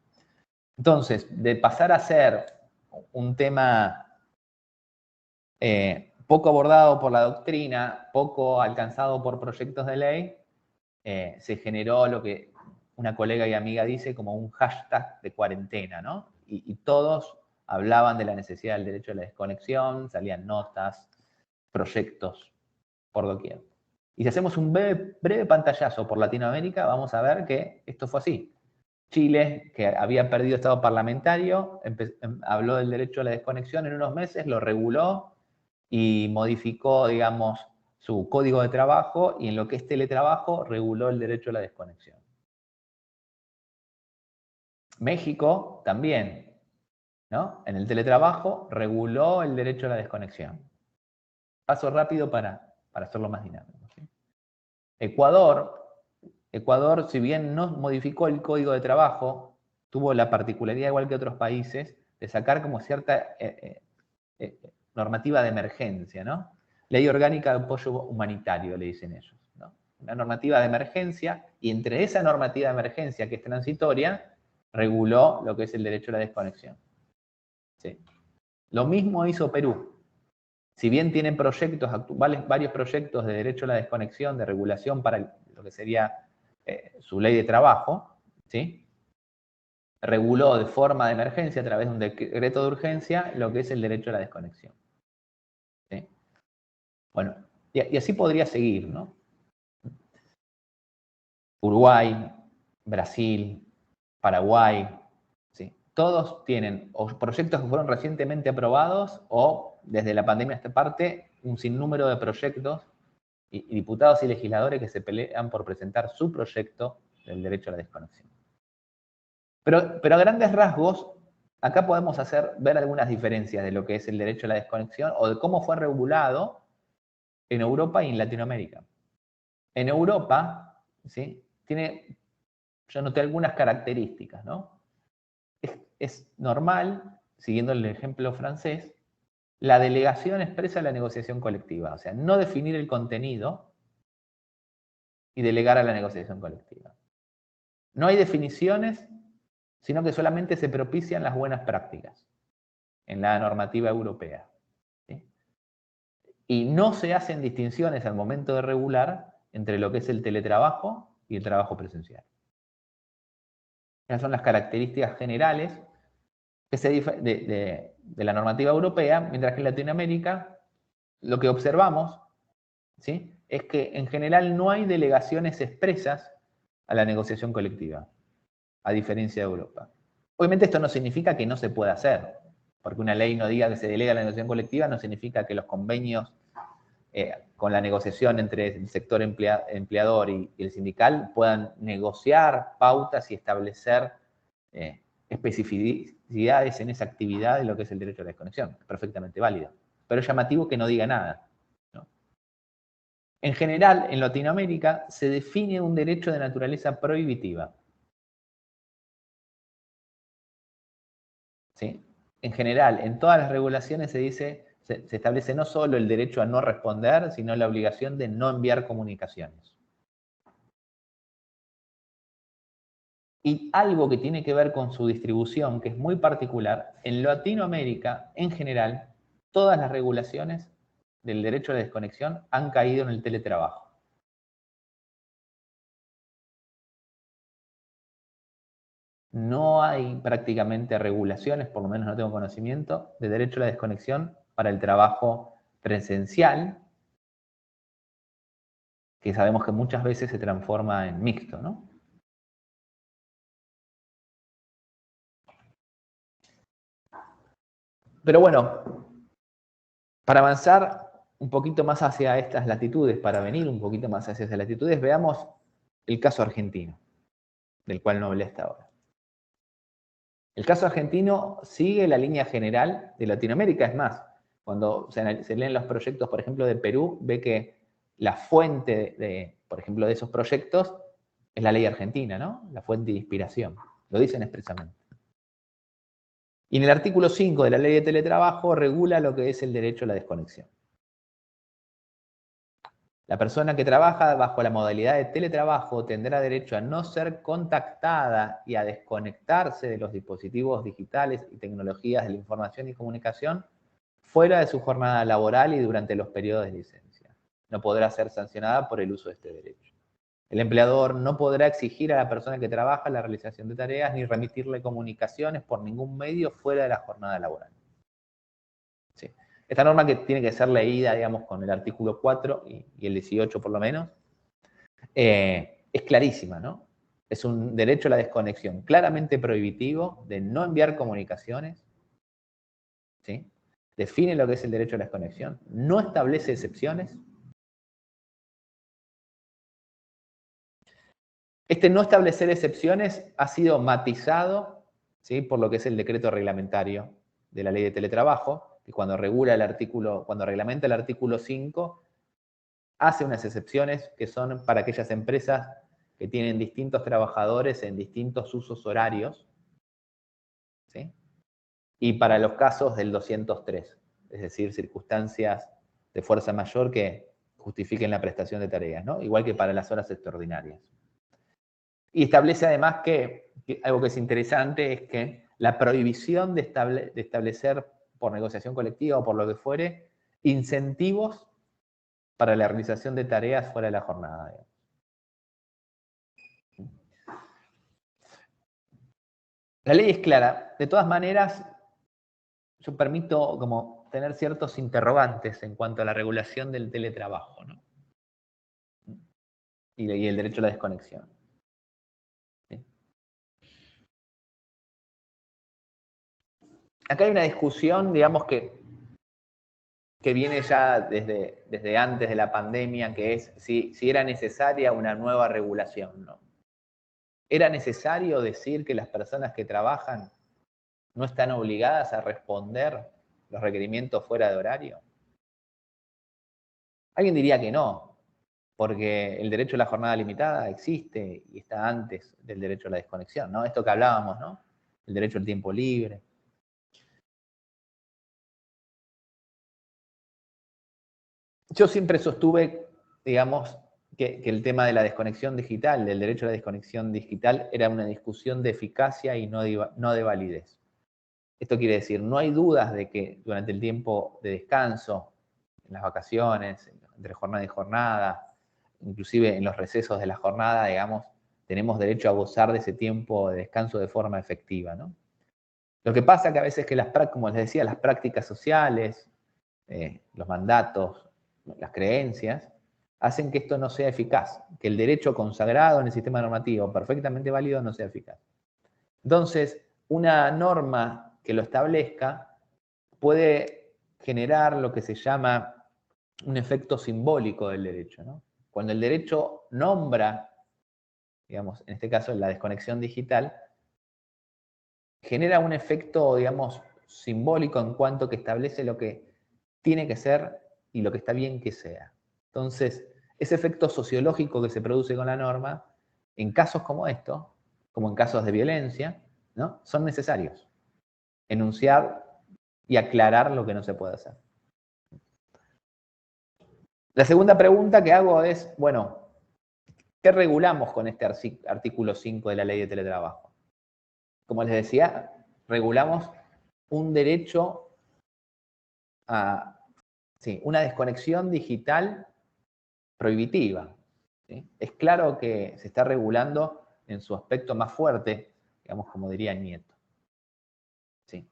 Entonces, de pasar a ser un tema poco abordado por la doctrina, poco alcanzado por proyectos de ley, se generó lo que una colega y amiga dice como un hashtag de cuarentena, ¿no? Y todos hablaban de la necesidad del derecho a la desconexión, salían notas, proyectos por doquier. Y si hacemos un breve pantallazo por Latinoamérica, vamos a ver que esto fue así. Chile, que había perdido estado parlamentario, habló del derecho a la desconexión en unos meses, lo reguló y modificó, digamos, su código de trabajo, y en lo que es teletrabajo reguló el derecho a la desconexión. México también, ¿no? En el teletrabajo reguló el derecho a la desconexión. Paso rápido para hacerlo más dinámico, ¿sí? Ecuador, si bien no modificó el código de trabajo, tuvo la particularidad, igual que otros países, de sacar como cierta normativa de emergencia, ¿no? Ley orgánica de apoyo humanitario, le dicen ellos, ¿no? Una normativa de emergencia, y entre esa normativa de emergencia, que es transitoria, reguló lo que es el derecho a la desconexión, ¿sí? Lo mismo hizo Perú. Si bien tienen varios proyectos de derecho a la desconexión, de regulación para lo que sería su ley de trabajo, ¿sí? Reguló de forma de emergencia, a través de un decreto de urgencia, lo que es el derecho a la desconexión, ¿sí? Bueno, y así podría seguir, ¿no? Uruguay, Brasil, Paraguay, ¿sí? Todos tienen o proyectos que fueron recientemente aprobados o desde la pandemia a esta parte un sinnúmero de proyectos y diputados y legisladores que se pelean por presentar su proyecto del derecho a la desconexión. Pero a grandes rasgos, acá podemos ver algunas diferencias de lo que es el derecho a la desconexión o de cómo fue regulado en Europa y en Latinoamérica. En Europa, ¿sí? Yo noté algunas características, ¿no? Es normal, siguiendo el ejemplo francés, la delegación expresa la negociación colectiva, o sea, no definir el contenido y delegar a la negociación colectiva. No hay definiciones, sino que solamente se propician las buenas prácticas en la normativa europea, ¿sí? Y no se hacen distinciones al momento de regular entre lo que es el teletrabajo y el trabajo presencial. Esas son las características generales de la normativa europea, mientras que en Latinoamérica lo que observamos, ¿sí?, es que en general no hay delegaciones expresas a la negociación colectiva, a diferencia de Europa. Obviamente esto no significa que no se pueda hacer, porque una ley no diga que se delega la negociación colectiva, no significa que los convenios con la negociación entre el sector empleador y el sindical puedan negociar pautas y establecer especificidades en esa actividad de lo que es el derecho a la desconexión. Es perfectamente válido. Pero es llamativo que no diga nada, ¿no? En general, en Latinoamérica se define un derecho de naturaleza prohibitiva, ¿sí? En general, en todas las regulaciones se establece no solo el derecho a no responder, sino la obligación de no enviar comunicaciones. Y algo que tiene que ver con su distribución, que es muy particular, en Latinoamérica, en general, todas las regulaciones del derecho a la desconexión han caído en el teletrabajo. No hay prácticamente regulaciones, por lo menos no tengo conocimiento, de derecho a la desconexión para el trabajo presencial, que sabemos que muchas veces se transforma en mixto, ¿no? Pero bueno, Para avanzar un poquito más hacia estas latitudes, para venir un poquito más hacia esas latitudes, veamos el caso argentino, del cual no hablé hasta ahora. El caso argentino sigue la línea general de Latinoamérica, es más, cuando se leen los proyectos, por ejemplo, de Perú, ve que la fuente, por ejemplo, de esos proyectos es la ley argentina, ¿no? La fuente de inspiración. Lo dicen expresamente. Y en el artículo 5 de la ley de teletrabajo regula lo que es el derecho a la desconexión. La persona que trabaja bajo la modalidad de teletrabajo tendrá derecho a no ser contactada y a desconectarse de los dispositivos digitales y tecnologías de la información y comunicación fuera de su jornada laboral y durante los periodos de licencia. No podrá ser sancionada por el uso de este derecho. El empleador no podrá exigir a la persona que trabaja la realización de tareas ni remitirle comunicaciones por ningún medio fuera de la jornada laboral. Sí. Esta norma, que tiene que ser leída, digamos, con el artículo 4 y el 18 por lo menos, es clarísima, ¿no? Es un derecho a la desconexión claramente prohibitivo de no enviar comunicaciones, ¿sí? Define lo que es el derecho a la desconexión, no establece excepciones. Este no establecer excepciones ha sido matizado, ¿sí?, por lo que es el decreto reglamentario de la ley de teletrabajo, que cuando reglamenta el artículo 5, hace unas excepciones que son para aquellas empresas que tienen distintos trabajadores en distintos usos horarios, ¿sí?, y para los casos del 203, es decir, circunstancias de fuerza mayor que justifiquen la prestación de tareas, ¿no? Igual que para las horas extraordinarias. Y establece además que algo que es interesante es que la prohibición de establecer por negociación colectiva o por lo que fuere, incentivos para la realización de tareas fuera de la jornada, digamos. La ley es clara. De todas maneras, yo permito como tener ciertos interrogantes en cuanto a la regulación del teletrabajo, ¿no? Y el derecho a la desconexión. ¿Sí? Acá hay una discusión, digamos, que viene ya desde antes de la pandemia, que es si era necesaria una nueva regulación, ¿no? ¿Era necesario decir que las personas que trabajan no están obligadas a responder los requerimientos fuera de horario? Alguien diría que no, porque el derecho a la jornada limitada existe y está antes del derecho a la desconexión, ¿no? Esto que hablábamos, ¿no? El derecho al tiempo libre. Yo siempre sostuve, digamos, que el tema de la desconexión digital, del derecho a la desconexión digital, era una discusión de eficacia y no de validez. Esto quiere decir, no hay dudas de que durante el tiempo de descanso, en las vacaciones, entre jornada y jornada, inclusive en los recesos de la jornada, digamos, tenemos derecho a gozar de ese tiempo de descanso de forma efectiva, ¿no? Lo que pasa es que a veces como les decía, las prácticas sociales, los mandatos, las creencias, hacen que esto no sea eficaz, que el derecho consagrado en el sistema normativo, perfectamente válido, no sea eficaz. Entonces, una norma que lo establezca puede generar lo que se llama un efecto simbólico del derecho, ¿no? Cuando el derecho nombra, digamos, en este caso la desconexión digital, genera un efecto, digamos, simbólico en cuanto que establece lo que tiene que ser y lo que está bien que sea. Entonces, ese efecto sociológico que se produce con la norma, en casos como estos, como en casos de violencia, ¿no?, son necesarios. Enunciar y aclarar lo que no se puede hacer. La segunda pregunta que hago es, bueno, ¿qué regulamos con este artículo 5 de la ley de teletrabajo? Como les decía, regulamos un derecho a una desconexión digital prohibitiva, ¿sí? Es claro que se está regulando en su aspecto más fuerte, digamos, como diría Nieto. ¿Sí?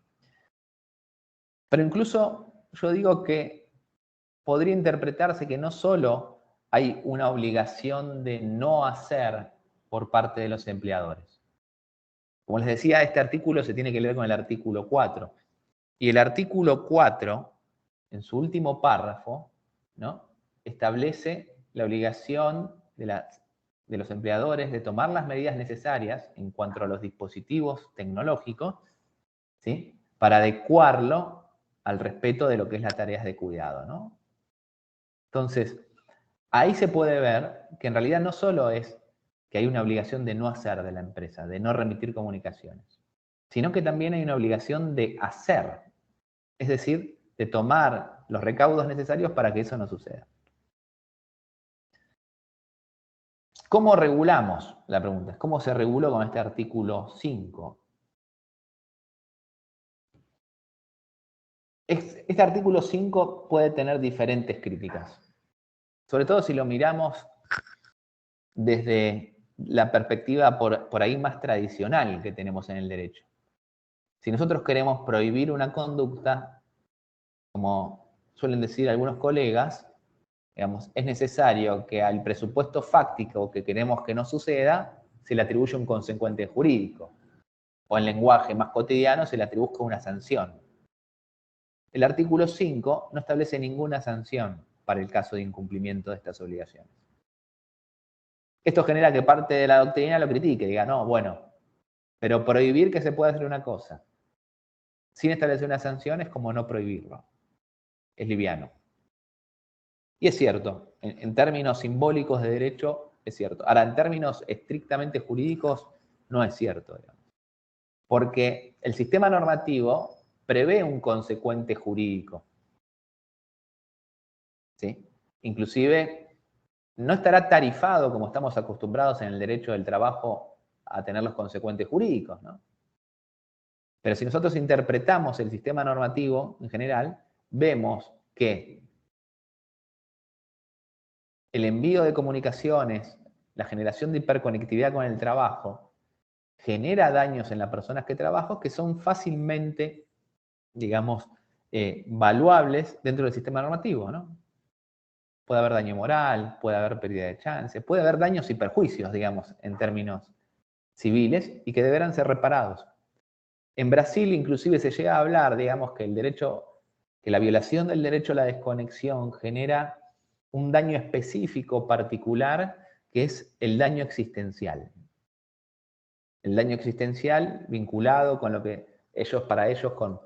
Pero incluso yo digo que podría interpretarse que no solo hay una obligación de no hacer por parte de los empleadores. Como les decía, este artículo se tiene que leer con el artículo 4. Y el artículo 4 en su último párrafo, ¿no?, establece la obligación de los empleadores de tomar las medidas necesarias en cuanto a los dispositivos tecnológicos, ¿sí?, para adecuarlo al respeto de lo que es las tareas de cuidado, ¿no? Entonces, ahí se puede ver que en realidad no solo es que hay una obligación de no hacer de la empresa, de no remitir comunicaciones, sino que también hay una obligación de hacer, es decir, de tomar los recaudos necesarios para que eso no suceda. ¿Cómo regulamos? La pregunta es, ¿cómo se reguló con este artículo 5? Este artículo 5 puede tener diferentes críticas, sobre todo si lo miramos desde la perspectiva por ahí más tradicional que tenemos en el derecho. Si nosotros queremos prohibir una conducta, como suelen decir algunos colegas, digamos, es necesario que al presupuesto fáctico que queremos que no suceda, se le atribuya un consecuente jurídico. O en lenguaje más cotidiano se le atribuye una sanción. El artículo 5 no establece ninguna sanción para el caso de incumplimiento de estas obligaciones. Esto genera que parte de la doctrina lo critique, diga, no, bueno, pero prohibir que se pueda hacer una cosa sin establecer una sanción es como no prohibirlo. Es liviano. Y es cierto, en términos simbólicos de derecho, es cierto. Ahora, en términos estrictamente jurídicos, no es cierto, digamos. Porque el sistema normativo prevé un consecuente jurídico. ¿Sí? Inclusive, no estará tarifado como estamos acostumbrados en el derecho del trabajo a tener los consecuentes jurídicos, ¿no? Pero si nosotros interpretamos el sistema normativo en general, vemos que el envío de comunicaciones, la generación de hiperconectividad con el trabajo, genera daños en las personas que trabajan que son fácilmente, digamos, valuables dentro del sistema normativo, ¿no? Puede haber daño moral, puede haber pérdida de chances, puede haber daños y perjuicios, digamos, en términos civiles y que deberán ser reparados. En Brasil inclusive se llega a hablar, digamos, que la violación del derecho a la desconexión genera un daño específico particular que es el daño existencial. El daño existencial vinculado con lo que para ellos, con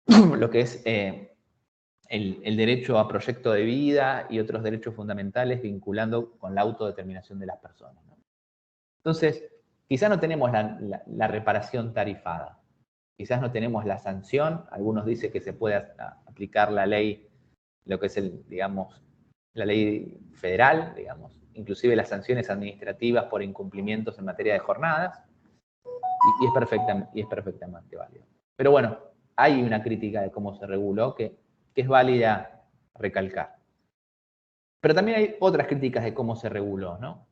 lo que es el derecho a proyecto de vida y otros derechos fundamentales vinculando con la autodeterminación de las personas, ¿no? Entonces, quizás no tenemos la reparación tarifada, quizás no tenemos la sanción, algunos dicen que se puede aplicar la ley, lo que es la ley federal, digamos, inclusive las sanciones administrativas por incumplimientos en materia de jornadas, y es perfectamente válido. Pero bueno, hay una crítica de cómo se reguló que es válida recalcar. Pero también hay otras críticas de cómo se reguló, ¿no?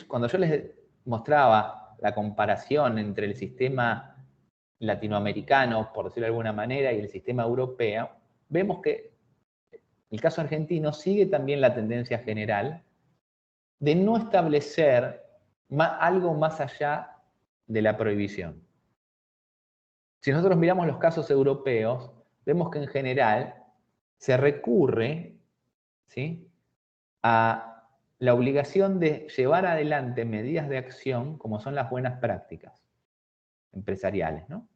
Cuando yo les mostraba la comparación entre el sistema latinoamericano, por decirlo de alguna manera, y el sistema europeo, vemos que el caso argentino sigue también la tendencia general de no establecer algo más allá de la prohibición. Si nosotros miramos los casos europeos, vemos que en general se recurre, ¿sí?, a la obligación de llevar adelante medidas de acción como son las buenas prácticas empresariales, ¿no?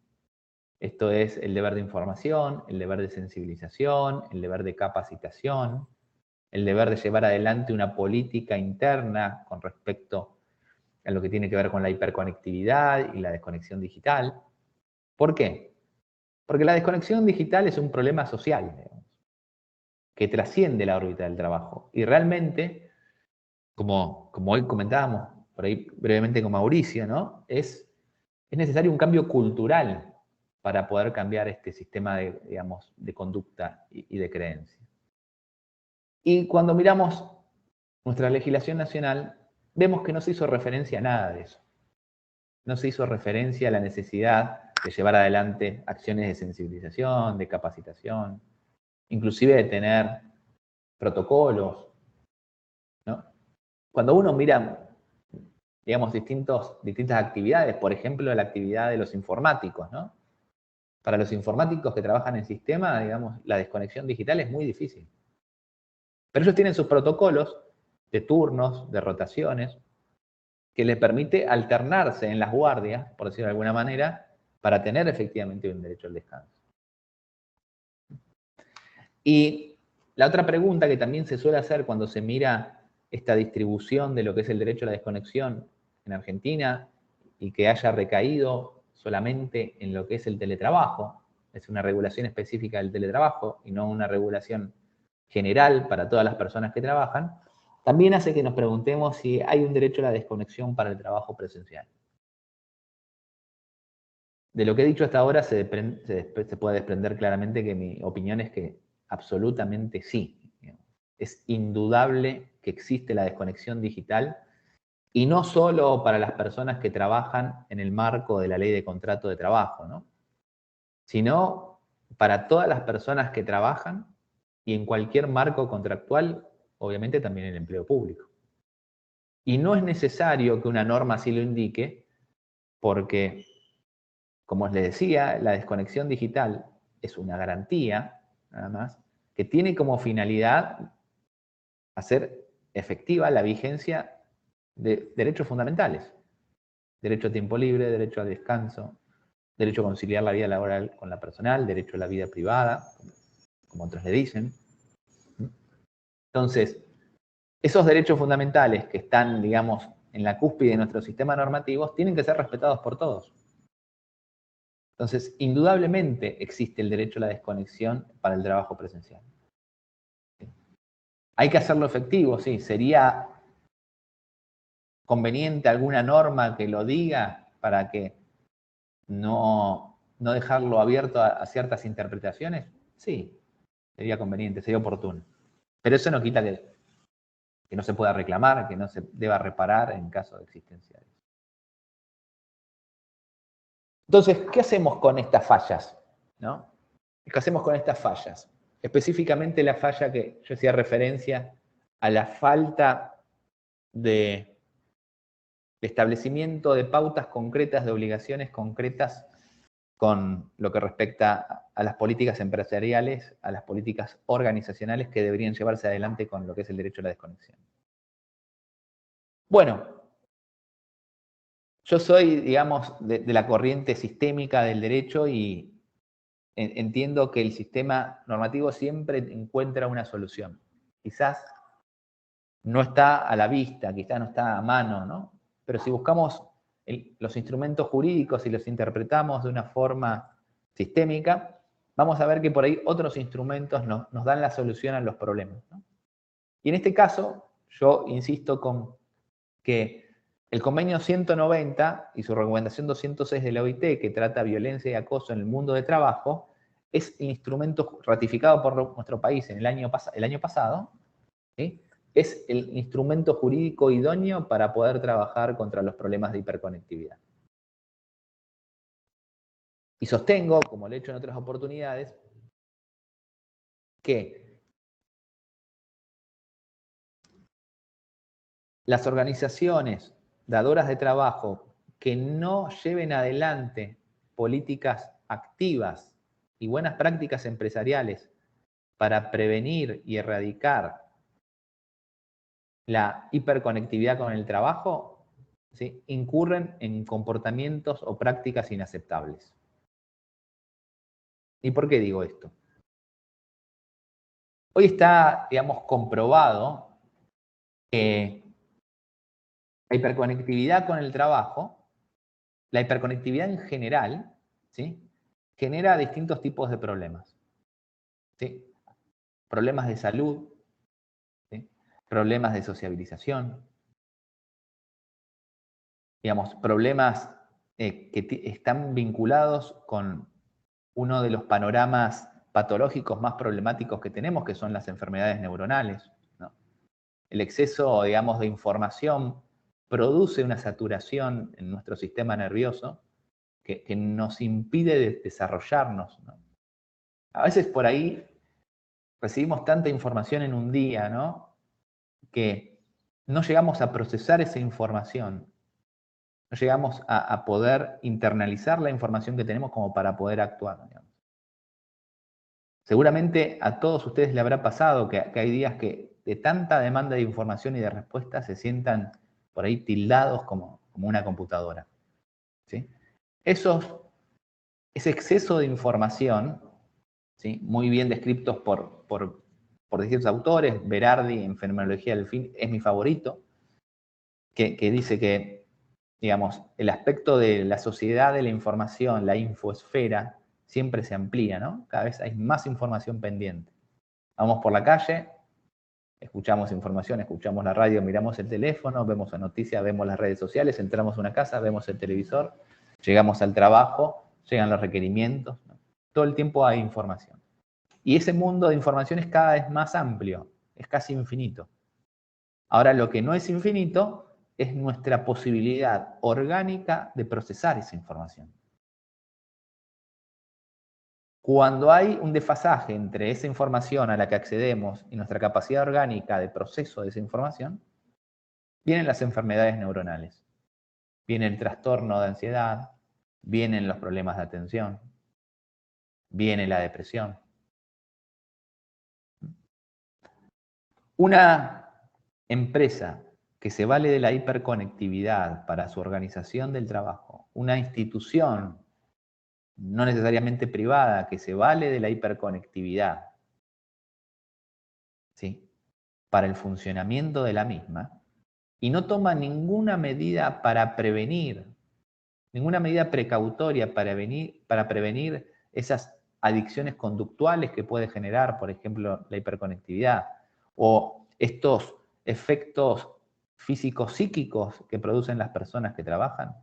Esto es el deber de información, el deber de sensibilización, el deber de capacitación, el deber de llevar adelante una política interna con respecto a lo que tiene que ver con la hiperconectividad y la desconexión digital. ¿Por qué? Porque la desconexión digital es un problema social, digamos, que trasciende la órbita del trabajo. Y realmente, como hoy comentábamos por ahí brevemente con Mauricio, ¿no?, es necesario un cambio cultural para poder cambiar este sistema de conducta y de creencia. Y cuando miramos nuestra legislación nacional, vemos que no se hizo referencia a nada de eso. No se hizo referencia a la necesidad de llevar adelante acciones de sensibilización, de capacitación, inclusive de tener protocolos, ¿no? Cuando uno mira, digamos, distintas actividades, por ejemplo, la actividad de los informáticos, ¿no?, Para los informáticos que trabajan en sistema, digamos, la desconexión digital es muy difícil. Pero ellos tienen sus protocolos de turnos, de rotaciones, que les permite alternarse en las guardias, por decirlo de alguna manera, para tener efectivamente un derecho al descanso. Y la otra pregunta que también se suele hacer cuando se mira esta distribución de lo que es el derecho a la desconexión en Argentina y que haya recaído solamente en lo que es el teletrabajo, es una regulación específica del teletrabajo y no una regulación general para todas las personas que trabajan, también hace que nos preguntemos si hay un derecho a la desconexión para el trabajo presencial. De lo que he dicho hasta ahora se puede desprender claramente que mi opinión es que absolutamente sí. Es indudable que existe la desconexión digital y no solo para las personas que trabajan en el marco de la ley de contrato de trabajo, ¿no? Sino para todas las personas que trabajan y en cualquier marco contractual, obviamente también en el empleo público. Y no es necesario que una norma así lo indique, porque, como les decía, la desconexión digital es una garantía, nada más, que tiene como finalidad hacer efectiva la vigencia de derechos fundamentales. Derecho a tiempo libre, derecho a descanso, derecho a conciliar la vida laboral con la personal, derecho a la vida privada, como otros le dicen. Entonces, esos derechos fundamentales que están, digamos, en la cúspide de nuestro sistema normativo tienen que ser respetados por todos. Entonces, indudablemente existe el derecho a la desconexión para el trabajo presencial. ¿Hay que hacerlo efectivo? Sí. ¿Sería conveniente alguna norma que lo diga para que no dejarlo abierto a ciertas interpretaciones? Sí, sería conveniente, sería oportuno. Pero eso no quita que no se pueda reclamar, que no se deba reparar en casos existenciales. Entonces, ¿qué hacemos con estas fallas? ¿No? ¿Qué hacemos con estas fallas? Específicamente la falla que yo hacía referencia a la falta de establecimiento de pautas concretas, de obligaciones concretas con lo que respecta a las políticas empresariales, a las políticas organizacionales que deberían llevarse adelante con lo que es el derecho a la desconexión. Bueno, yo soy, digamos, de la corriente sistémica del derecho y entiendo que el sistema normativo siempre encuentra una solución. Quizás no está a la vista, quizás no está a mano, ¿no? Pero si buscamos los instrumentos jurídicos y los interpretamos de una forma sistémica, vamos a ver que por ahí otros instrumentos nos dan la solución a los problemas, ¿no? Y en este caso, yo insisto con que el convenio 190 y su recomendación 206 de la OIT, que trata violencia y acoso en el mundo de trabajo, es el instrumento ratificado por nuestro país en el año pasado, ¿sí? Es el instrumento jurídico idóneo para poder trabajar contra los problemas de hiperconectividad. Y sostengo, como lo he hecho en otras oportunidades, que las organizaciones dadoras de trabajo que no lleven adelante políticas activas y buenas prácticas empresariales para prevenir y erradicar la hiperconectividad con el trabajo, ¿sí?, incurren en comportamientos o prácticas inaceptables. ¿Y por qué digo esto? Hoy está, digamos, comprobado que la hiperconectividad con el trabajo, la hiperconectividad en general, ¿sí?, genera distintos tipos de problemas, ¿sí? Problemas de salud, ¿sí?, problemas de sociabilización, digamos, problemas que están vinculados con uno de los panoramas patológicos más problemáticos que tenemos, que son las enfermedades neuronales, ¿no? El exceso, digamos, de información produce una saturación en nuestro sistema nervioso que nos impide desarrollarnos, ¿no? A veces por ahí recibimos tanta información en un día, ¿no?, que no llegamos a procesar esa información No llegamos a poder internalizar la información que tenemos como para poder actuar, digamos. Seguramente a todos ustedes les habrá pasado que hay días que de tanta demanda de información y de respuesta se sientan por ahí tildados como una computadora, ¿sí? Ese exceso de información, ¿sí?, muy bien descritos por distintos autores, Berardi en Fenomenología del Fin es mi favorito, que dice que, digamos, el aspecto de la sociedad de la información, la infosfera, siempre se amplía, ¿no? Cada vez hay más información pendiente. Vamos por la calle, escuchamos información, escuchamos la radio, miramos el teléfono, vemos la noticia, vemos las redes sociales, entramos a una casa, vemos el televisor, llegamos al trabajo, llegan los requerimientos, ¿no? Todo el tiempo hay información. Y ese mundo de información es cada vez más amplio, es casi infinito. Ahora, lo que no es infinito es nuestra posibilidad orgánica de procesar esa información. Cuando hay un desfasaje entre esa información a la que accedemos y nuestra capacidad orgánica de proceso de esa información, vienen las enfermedades neuronales, viene el trastorno de ansiedad, vienen los problemas de atención, viene la depresión. Una empresa que se vale de la hiperconectividad para su organización del trabajo, una institución no necesariamente privada, que se vale de la hiperconectividad, ¿sí?, para el funcionamiento de la misma, y no toma ninguna medida para prevenir, ninguna medida precautoria para prevenir esas adicciones conductuales que puede generar, por ejemplo, la hiperconectividad, o estos efectos físicos psíquicos que producen las personas que trabajan,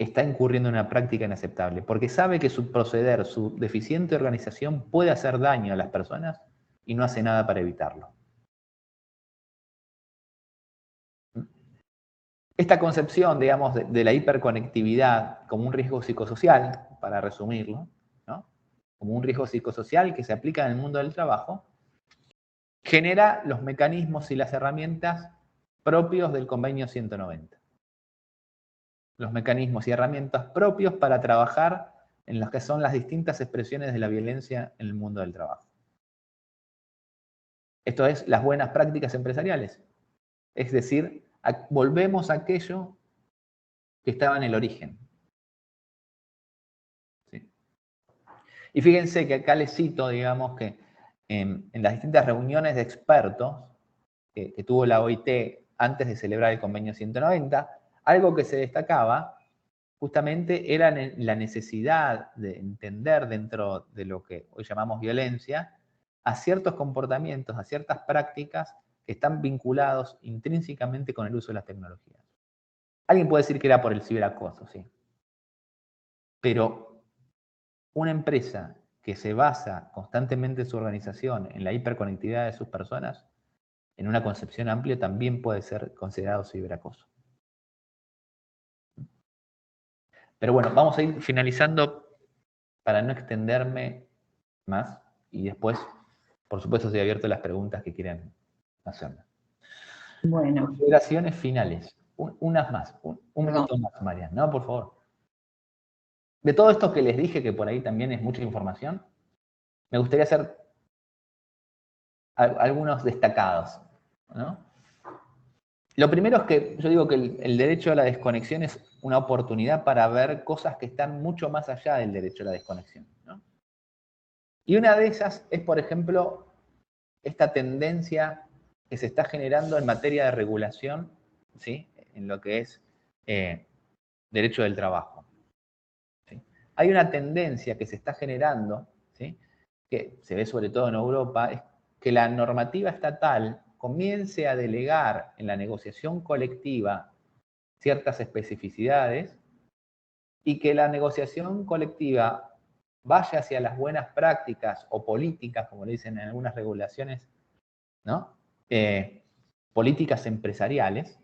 está incurriendo en una práctica inaceptable, porque sabe que su proceder, su deficiente organización puede hacer daño a las personas y no hace nada para evitarlo. Esta concepción, digamos, de la hiperconectividad como un riesgo psicosocial, para resumirlo, ¿no?, como un riesgo psicosocial que se aplica en el mundo del trabajo, genera los mecanismos y las herramientas propios del Convenio 190. Los mecanismos y herramientas propios para trabajar en las que son las distintas expresiones de la violencia en el mundo del trabajo. Esto es las buenas prácticas empresariales. Es decir, volvemos a aquello que estaba en el origen. ¿Sí? Y fíjense que acá les cito, digamos, que en las distintas reuniones de expertos que tuvo la OIT antes de celebrar el Convenio 190, algo que se destacaba justamente era la necesidad de entender dentro de lo que hoy llamamos violencia a ciertos comportamientos, a ciertas prácticas que están vinculados intrínsecamente con el uso de las tecnologías. Alguien puede decir que era por el ciberacoso, sí. Pero una empresa que se basa constantemente en su organización en la hiperconectividad de sus personas, en una concepción amplia, también puede ser considerado ciberacoso. Pero bueno, vamos a ir finalizando para no extenderme más y después, por supuesto, estoy abierto a las preguntas que quieran hacerme. Bueno. Consideraciones finales. Unas más. Un minuto más, Marian, ¿no? Por favor. De todo esto que les dije, que por ahí también es mucha información, me gustaría hacer algunos destacados, ¿no? Lo primero es que yo digo que el derecho a la desconexión es una oportunidad para ver cosas que están mucho más allá del derecho a la desconexión, ¿no? Y una de esas es, por ejemplo, esta tendencia que se está generando en materia de regulación, ¿sí?, en lo que es derecho del trabajo, ¿sí? Hay una tendencia que se está generando, ¿sí?, que se ve sobre todo en Europa, es que la normativa estatal comience a delegar en la negociación colectiva ciertas especificidades y que la negociación colectiva vaya hacia las buenas prácticas o políticas, como le dicen en algunas regulaciones, ¿no?, políticas empresariales,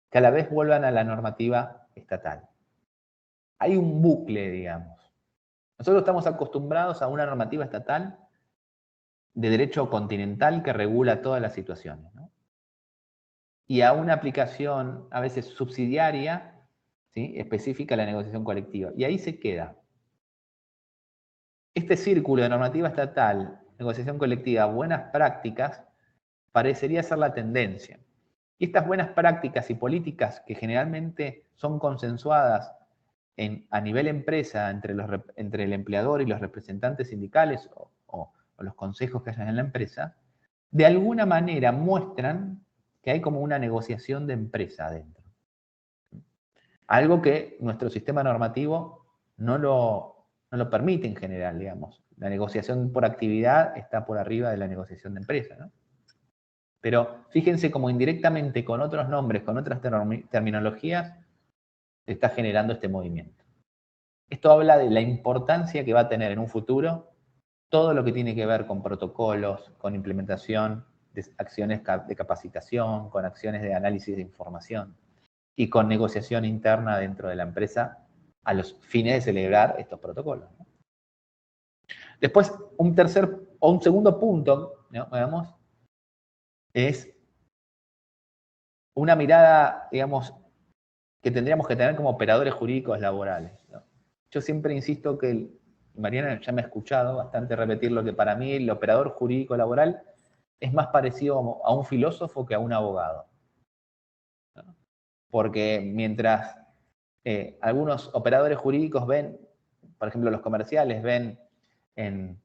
que a la vez vuelvan a la normativa estatal. Hay un bucle, digamos. Nosotros estamos acostumbrados a una normativa estatal de derecho continental que regula todas las situaciones, ¿no? y a una aplicación a veces subsidiaria, ¿sí?, específica a la negociación colectiva. Y ahí se queda. Este círculo de normativa estatal, negociación colectiva, buenas prácticas, parecería ser la tendencia. Y estas buenas prácticas y políticas que generalmente son consensuadas a nivel empresa entre el empleador y los representantes sindicales o los consejos que hayan en la empresa, de alguna manera muestran que hay como una negociación de empresa adentro. Algo que nuestro sistema normativo no lo permite en general, digamos. La negociación por actividad está por arriba de la negociación de empresa, ¿no? Pero fíjense cómo indirectamente, con otros nombres, con otras terminologías, se está generando este movimiento. Esto habla de la importancia que va a tener en un futuro todo lo que tiene que ver con protocolos, con implementación de acciones de capacitación, con acciones de análisis de información y con negociación interna dentro de la empresa a los fines de celebrar estos protocolos, ¿no? Después, un segundo punto, ¿no?, digamos, es una mirada, digamos, que tendríamos que tener como operadores jurídicos laborales, ¿no? Yo siempre insisto que, Mariana ya me ha escuchado bastante repetir lo que para mí el operador jurídico laboral es más parecido a un filósofo que a un abogado, ¿no? Porque mientras algunos operadores jurídicos ven, por ejemplo, los comerciales ven en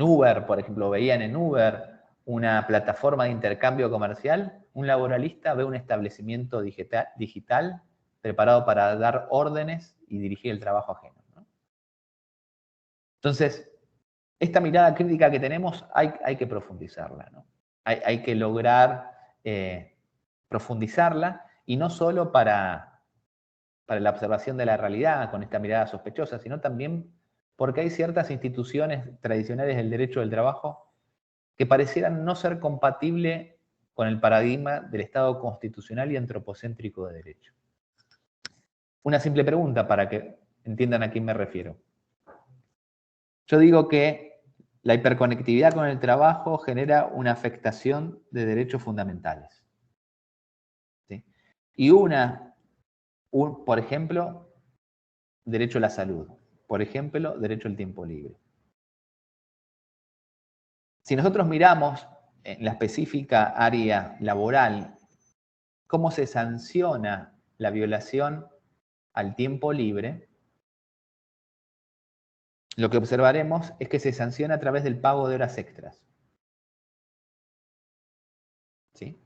Uber, por ejemplo, veían en Uber una plataforma de intercambio comercial, un laboralista ve un establecimiento digital preparado para dar órdenes y dirigir el trabajo ajeno, ¿no? Entonces, esta mirada crítica que tenemos hay que profundizarla, ¿no? Hay que lograr profundizarla, y no solo para la observación de la realidad con esta mirada sospechosa, sino también porque hay ciertas instituciones tradicionales del derecho del trabajo que parecieran no ser compatibles con el paradigma del Estado constitucional y antropocéntrico de derecho. Una simple pregunta para que entiendan a quién me refiero. Yo digo que la hiperconectividad con el trabajo genera una afectación de derechos fundamentales, ¿sí? Y por ejemplo, derecho a la salud. Por ejemplo, derecho al tiempo libre. Si nosotros miramos en la específica área laboral, cómo se sanciona la violación al tiempo libre, lo que observaremos es que se sanciona a través del pago de horas extras, ¿sí?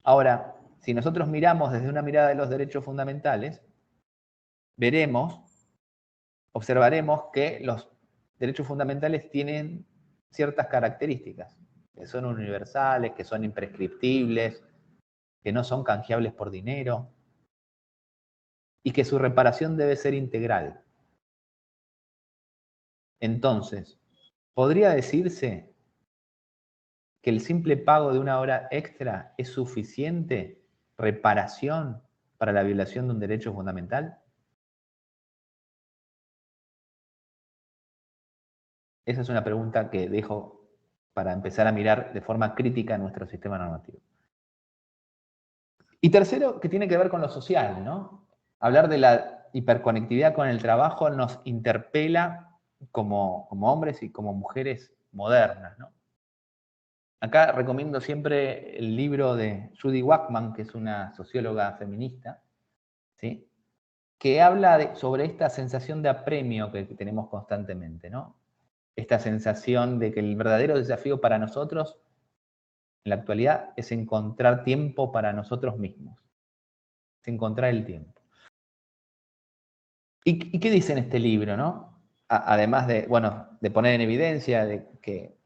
Ahora, si nosotros miramos desde una mirada de los derechos fundamentales, observaremos que los derechos fundamentales tienen ciertas características, que son universales, que son imprescriptibles, que no son canjeables por dinero, y que su reparación debe ser integral. Entonces, ¿podría decirse que el simple pago de una hora extra es suficiente reparación para la violación de un derecho fundamental? Esa es una pregunta que dejo para empezar a mirar de forma crítica nuestro sistema normativo. Y tercero, que tiene que ver con lo social, ¿no? Hablar de la hiperconectividad con el trabajo nos interpela como hombres y como mujeres modernas, ¿no? Acá recomiendo siempre el libro de Judy Wachman, que es una socióloga feminista, ¿sí?, que habla sobre esta sensación de apremio que tenemos constantemente, ¿no? Esta sensación de que el verdadero desafío para nosotros en la actualidad es encontrar tiempo para nosotros mismos, es encontrar el tiempo. ¿Y qué dice en este libro, no? Además de, bueno, de poner en evidencia de que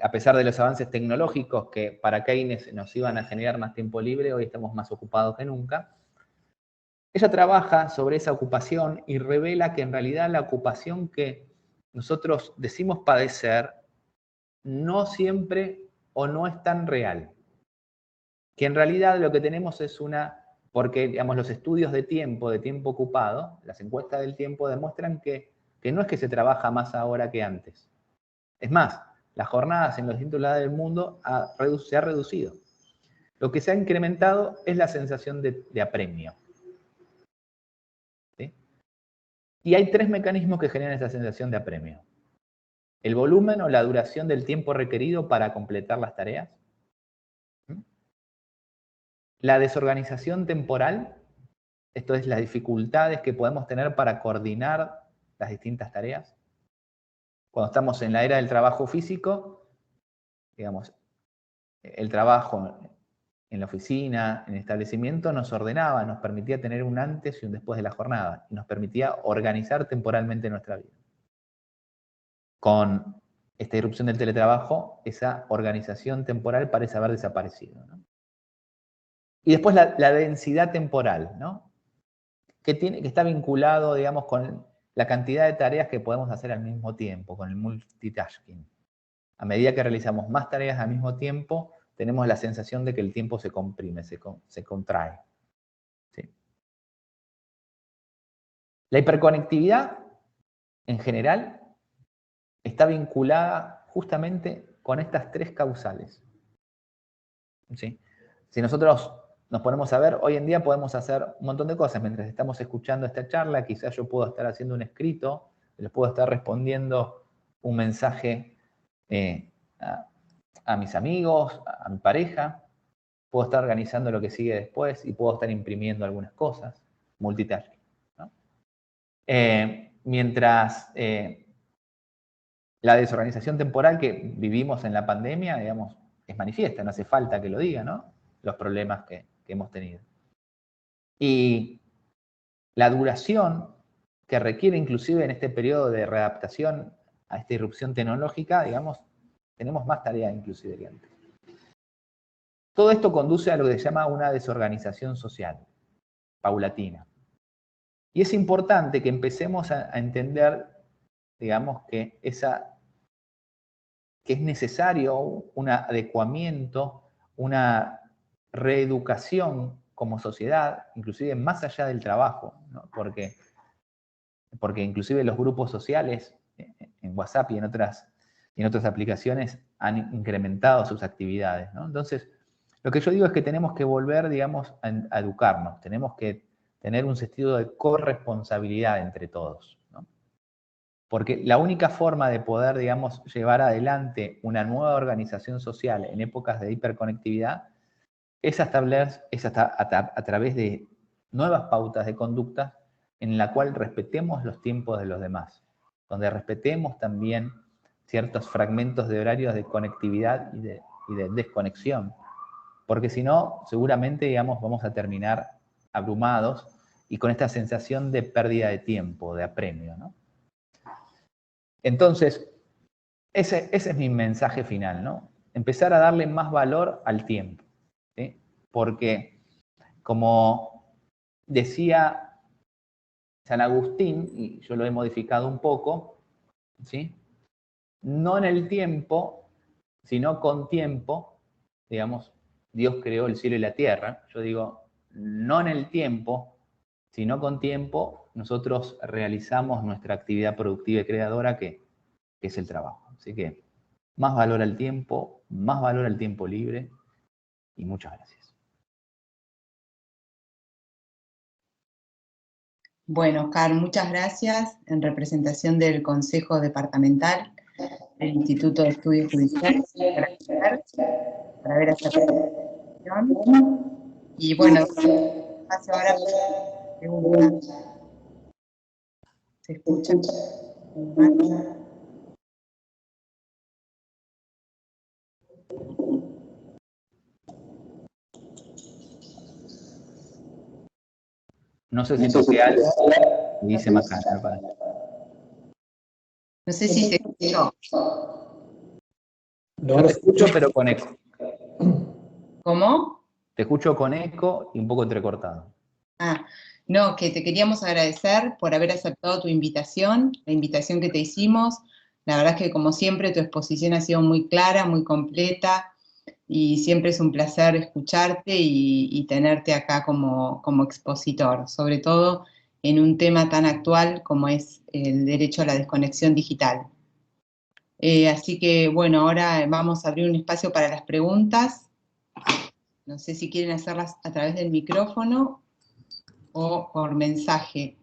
a pesar de los avances tecnológicos que para Keynes nos iban a generar más tiempo libre, hoy estamos más ocupados que nunca. Ella trabaja sobre esa ocupación y revela que en realidad la ocupación que nosotros decimos padecer no siempre o no es tan real. Que en realidad lo que tenemos es porque digamos, los estudios de tiempo ocupado, las encuestas del tiempo demuestran que no es que se trabaja más ahora que antes. Es más, las jornadas en los distintos lados del mundo se ha reducido. Lo que se ha incrementado es la sensación de apremio. ¿Sí? Y hay 3 mecanismos que generan esa sensación de apremio. El volumen o la duración del tiempo requerido para completar las tareas. La desorganización temporal, esto es las dificultades que podemos tener para coordinar las distintas tareas. Cuando estamos en la era del trabajo físico, digamos, el trabajo en la oficina, en el establecimiento, nos ordenaba, nos permitía tener un antes y un después de la jornada, y nos permitía organizar temporalmente nuestra vida. Con esta irrupción del teletrabajo, esa organización temporal parece haber desaparecido, ¿no? Y después la densidad temporal, ¿no? Que está vinculado, digamos, con la cantidad de tareas que podemos hacer al mismo tiempo, con el multitasking. A medida que realizamos más tareas al mismo tiempo, tenemos la sensación de que el tiempo se comprime, se contrae. ¿Sí? La hiperconectividad, en general, está vinculada justamente con estas 3 causales. ¿Sí? Si nosotros nos ponemos a ver, hoy en día podemos hacer un montón de cosas. Mientras estamos escuchando esta charla, quizás yo puedo estar haciendo un escrito, les puedo estar respondiendo un mensaje a mis amigos, a mi pareja, puedo estar organizando lo que sigue después y puedo estar imprimiendo algunas cosas, multitasking, ¿no? Mientras la desorganización temporal que vivimos en la pandemia, digamos, es manifiesta, no hace falta que lo diga, ¿no? Los problemas que hemos tenido. Y la duración que requiere inclusive en este periodo de readaptación a esta irrupción tecnológica, digamos, tenemos más tarea inclusive que antes. Todo esto conduce a lo que se llama una desorganización social, paulatina. Y es importante que empecemos a entender, digamos, que es necesario un adecuamiento, una reeducación como sociedad, inclusive más allá del trabajo, ¿no? Porque inclusive los grupos sociales en WhatsApp y en otras aplicaciones han incrementado sus actividades, ¿no? Entonces, lo que yo digo es que tenemos que volver, digamos, a educarnos, tenemos que tener un sentido de corresponsabilidad entre todos, ¿no? Porque la única forma de poder, digamos, llevar adelante una nueva organización social en épocas de hiperconectividad es a través de nuevas pautas de conducta en la cual respetemos los tiempos de los demás, donde respetemos también ciertos fragmentos de horarios de conectividad y de desconexión, porque si no, seguramente, digamos, vamos a terminar abrumados y con esta sensación de pérdida de tiempo, de apremio, ¿no? Entonces, ese es mi mensaje final, ¿no? Empezar a darle más valor al tiempo, ¿sí? Porque, como decía San Agustín, y yo lo he modificado un poco, ¿sí? No en el tiempo, sino con tiempo, digamos, Dios creó el cielo y la tierra. Yo digo, no en el tiempo, sino con tiempo, nosotros realizamos nuestra actividad productiva y creadora que es el trabajo. Así que más valor al tiempo, más valor al tiempo libre, y muchas gracias. Bueno, Oscar, muchas gracias en representación del Consejo Departamental del Instituto de Estudios Judiciales por haber aceptado la invitación. Y bueno, paso ahora para preguntas. ¿Se escucha? No sé si toqué algo, dice Macana. No sé si se escuchó. Yo te escucho, pero con eco. ¿Cómo? Te escucho con eco y un poco entrecortado. No, que te queríamos agradecer por haber aceptado tu invitación, la invitación que te hicimos. La verdad es que, como siempre, tu exposición ha sido muy clara, muy completa, y siempre es un placer escucharte y tenerte acá como expositor, sobre todo en un tema tan actual como es el derecho a la desconexión digital. Así que, bueno, ahora vamos a abrir un espacio para las preguntas. No sé si quieren hacerlas a través del micrófono o por mensaje.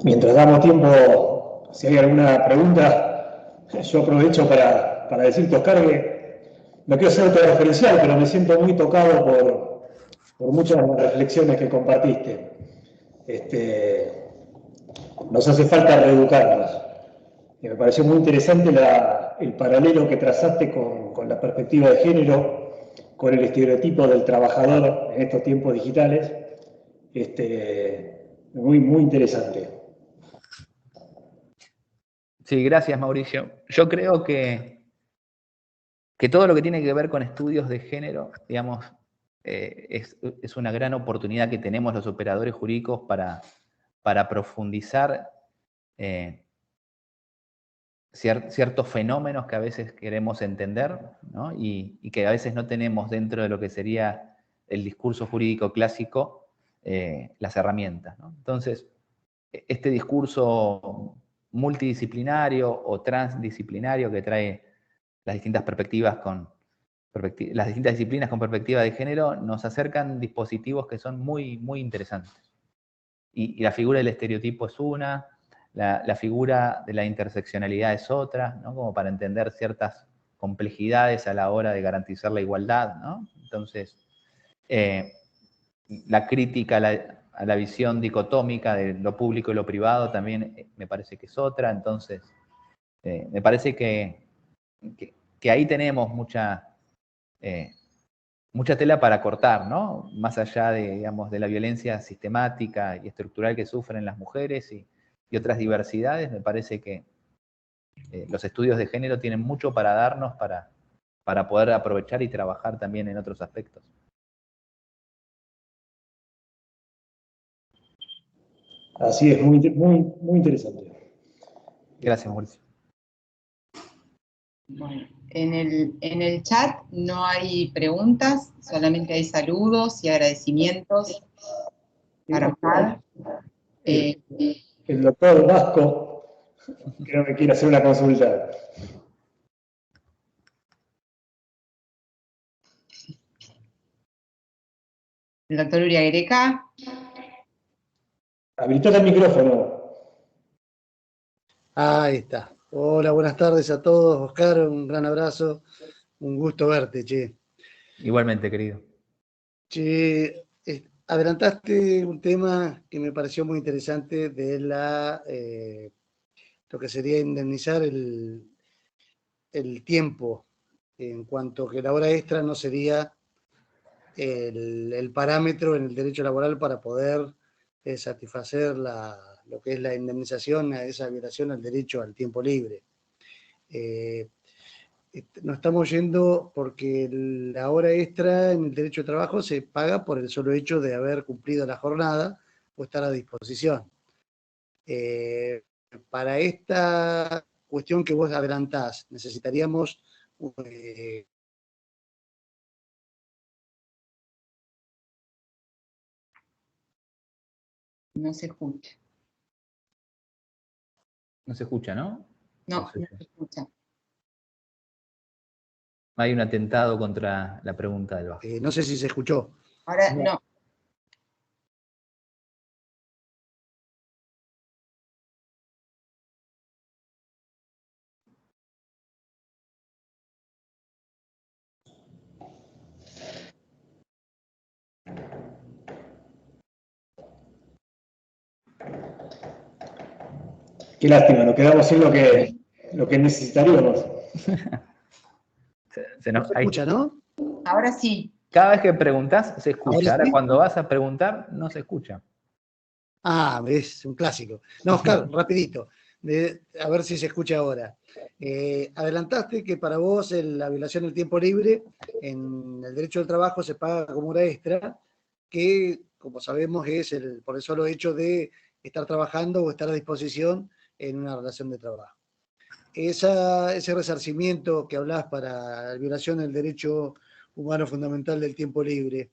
Mientras damos tiempo, si hay alguna pregunta, yo aprovecho para decirte, Oscar, que no quiero ser autorreferencial, pero me siento muy tocado por muchas de las reflexiones que compartiste. Nos hace falta reeducarnos. Y me pareció muy interesante el paralelo que trazaste con la perspectiva de género, con el estereotipo del trabajador en estos tiempos digitales. Muy interesante. Sí, gracias, Mauricio. Yo creo que todo lo que tiene que ver con estudios de género, digamos, es una gran oportunidad que tenemos los operadores jurídicos para profundizar ciertos fenómenos que a veces queremos entender, ¿no? y que a veces no tenemos dentro de lo que sería el discurso jurídico clásico las herramientas, ¿no? Entonces, este discurso multidisciplinario o transdisciplinario que trae las distintas las distintas disciplinas con perspectiva de género nos acercan dispositivos que son muy interesantes. Y la figura del estereotipo es una, la figura de la interseccionalidad es otra, ¿no? Como para entender ciertas complejidades a la hora de garantizar la igualdad, ¿no? Entonces, la crítica a la visión dicotómica de lo público y lo privado también me parece que es otra. Entonces, me parece que ahí tenemos mucha tela para cortar, ¿no? Más allá de, digamos, de la violencia sistemática y estructural que sufren las mujeres y otras diversidades, me parece que los estudios de género tienen mucho para darnos para poder aprovechar y trabajar también en otros aspectos. Así es, muy interesante. Gracias, Mauricio. Bueno, en el chat no hay preguntas, solamente hay saludos y agradecimientos para Oscar. El doctor Vasco creo que quiere hacer una consulta. El doctor Uriagreca. Habilitate el micrófono. Ahí está. Hola, buenas tardes a todos. Oscar, un gran abrazo. Un gusto verte, che. Igualmente, querido. Che, adelantaste un tema que me pareció muy interesante de lo que sería indemnizar el tiempo, en cuanto que la hora extra no sería el parámetro en el derecho laboral para poder satisfacer lo que es la indemnización a esa violación al derecho al tiempo libre. Nos estamos yendo porque la hora extra en el derecho de trabajo se paga por el solo hecho de haber cumplido la jornada o estar a disposición. Para esta cuestión que vos adelantás, necesitaríamos No se escucha. No se escucha, ¿no? No se escucha. Hay un atentado contra la pregunta del Vasco. no sé si se escuchó. Ahora no. Qué lástima, nos quedamos sin lo que necesitaríamos. No se escucha, ¿no? Ahora sí. Cada vez que preguntás, se escucha. Ahora, ¿sí? cuando vas a preguntar, no se escucha. Ah, es un clásico. No, Oscar, rapidito. A ver si se escucha ahora. Adelantaste que para vos la violación del tiempo libre en el derecho del trabajo se paga como hora extra, que como sabemos, es por el solo hecho de estar trabajando o estar a disposición en una relación de trabajo. Ese resarcimiento que hablás para la violación del derecho humano fundamental del tiempo libre,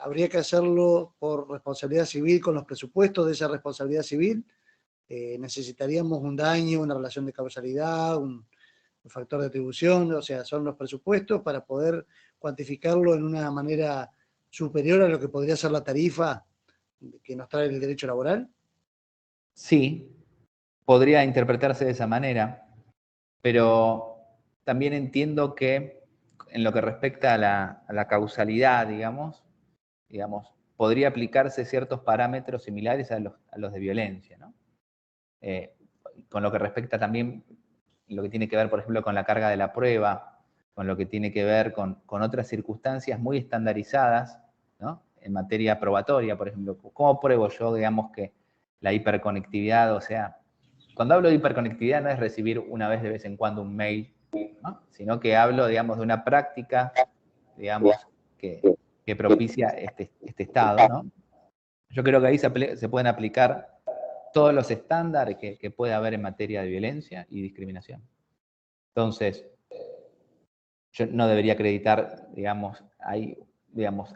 habría que hacerlo por responsabilidad civil con los presupuestos de esa responsabilidad civil. Necesitaríamos un daño, una relación de causalidad, un factor de atribución, o sea, son los presupuestos para poder cuantificarlo en una manera superior a lo que podría ser la tarifa que nos trae el derecho laboral. Sí, podría interpretarse de esa manera, pero también entiendo que en lo que respecta a la causalidad, digamos, podría aplicarse ciertos parámetros similares a los de violencia, ¿no? Con lo que respecta también lo que tiene que ver, por ejemplo, con la carga de la prueba, con lo que tiene que ver con otras circunstancias muy estandarizadas, ¿no? En materia probatoria, por ejemplo. ¿Cómo pruebo yo, digamos, que la hiperconectividad, o sea, cuando hablo de hiperconectividad no es recibir una vez de vez en cuando un mail, ¿no? Sino que hablo, digamos, de una práctica, digamos, que propicia este estado, ¿no? Yo creo que ahí se pueden aplicar todos los estándares que puede haber en materia de violencia y discriminación. Entonces, yo no debería acreditar, digamos, hay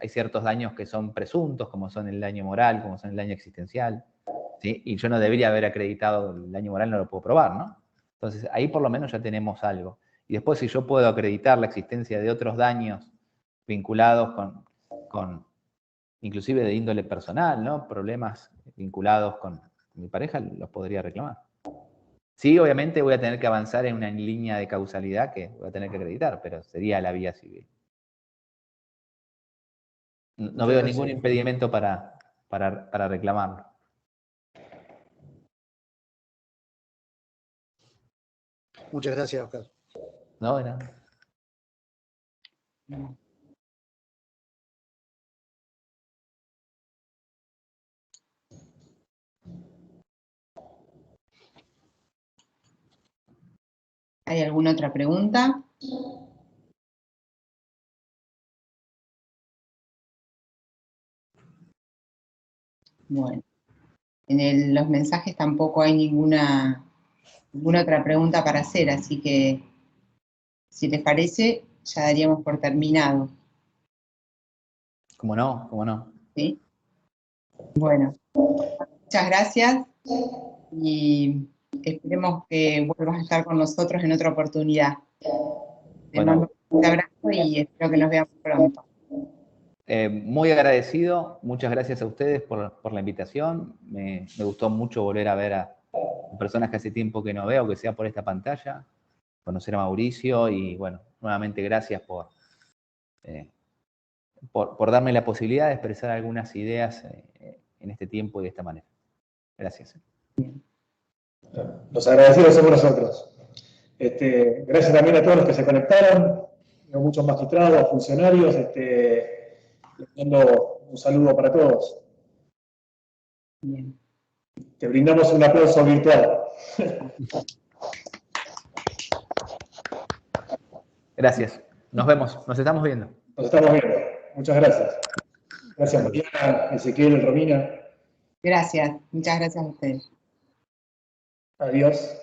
ciertos daños que son presuntos, como son el daño moral, como son el daño existencial, ¿sí? Y yo no debería haber acreditado el daño moral, no lo puedo probar, ¿no? Entonces, ahí por lo menos ya tenemos algo. Y después, si yo puedo acreditar la existencia de otros daños vinculados con inclusive de índole personal, ¿no? Problemas vinculados con mi pareja, los podría reclamar. Sí, obviamente voy a tener que avanzar en una línea de causalidad que voy a tener que acreditar, pero sería la vía civil. No veo ningún impedimento para reclamarlo. Muchas gracias, Oscar. No, no. ¿Hay alguna otra pregunta? Bueno, en los mensajes tampoco hay ninguna otra pregunta para hacer, así que si les parece, ya daríamos por terminado. ¿Cómo no? ¿Cómo no? ¿Sí? Bueno, muchas gracias y esperemos que vuelvas a estar con nosotros en otra oportunidad. Te mando un abrazo y espero que nos veamos pronto. Muy agradecido, muchas gracias a ustedes por la invitación. Me gustó mucho volver a ver a personas que hace tiempo que no veo, que sea por esta pantalla, conocer a Mauricio y bueno, nuevamente gracias por darme la posibilidad de expresar algunas ideas en este tiempo y de esta manera. Gracias. Los agradecidos somos nosotros. Gracias también a todos los que se conectaron, a muchos magistrados, funcionarios. Les mando un saludo para todos. Bien. Te brindamos un aplauso virtual. Gracias. Nos vemos, nos estamos viendo. Nos estamos viendo. Muchas gracias. Gracias, Mariana, Ezequiel, Romina. Gracias, muchas gracias a ustedes. Adiós.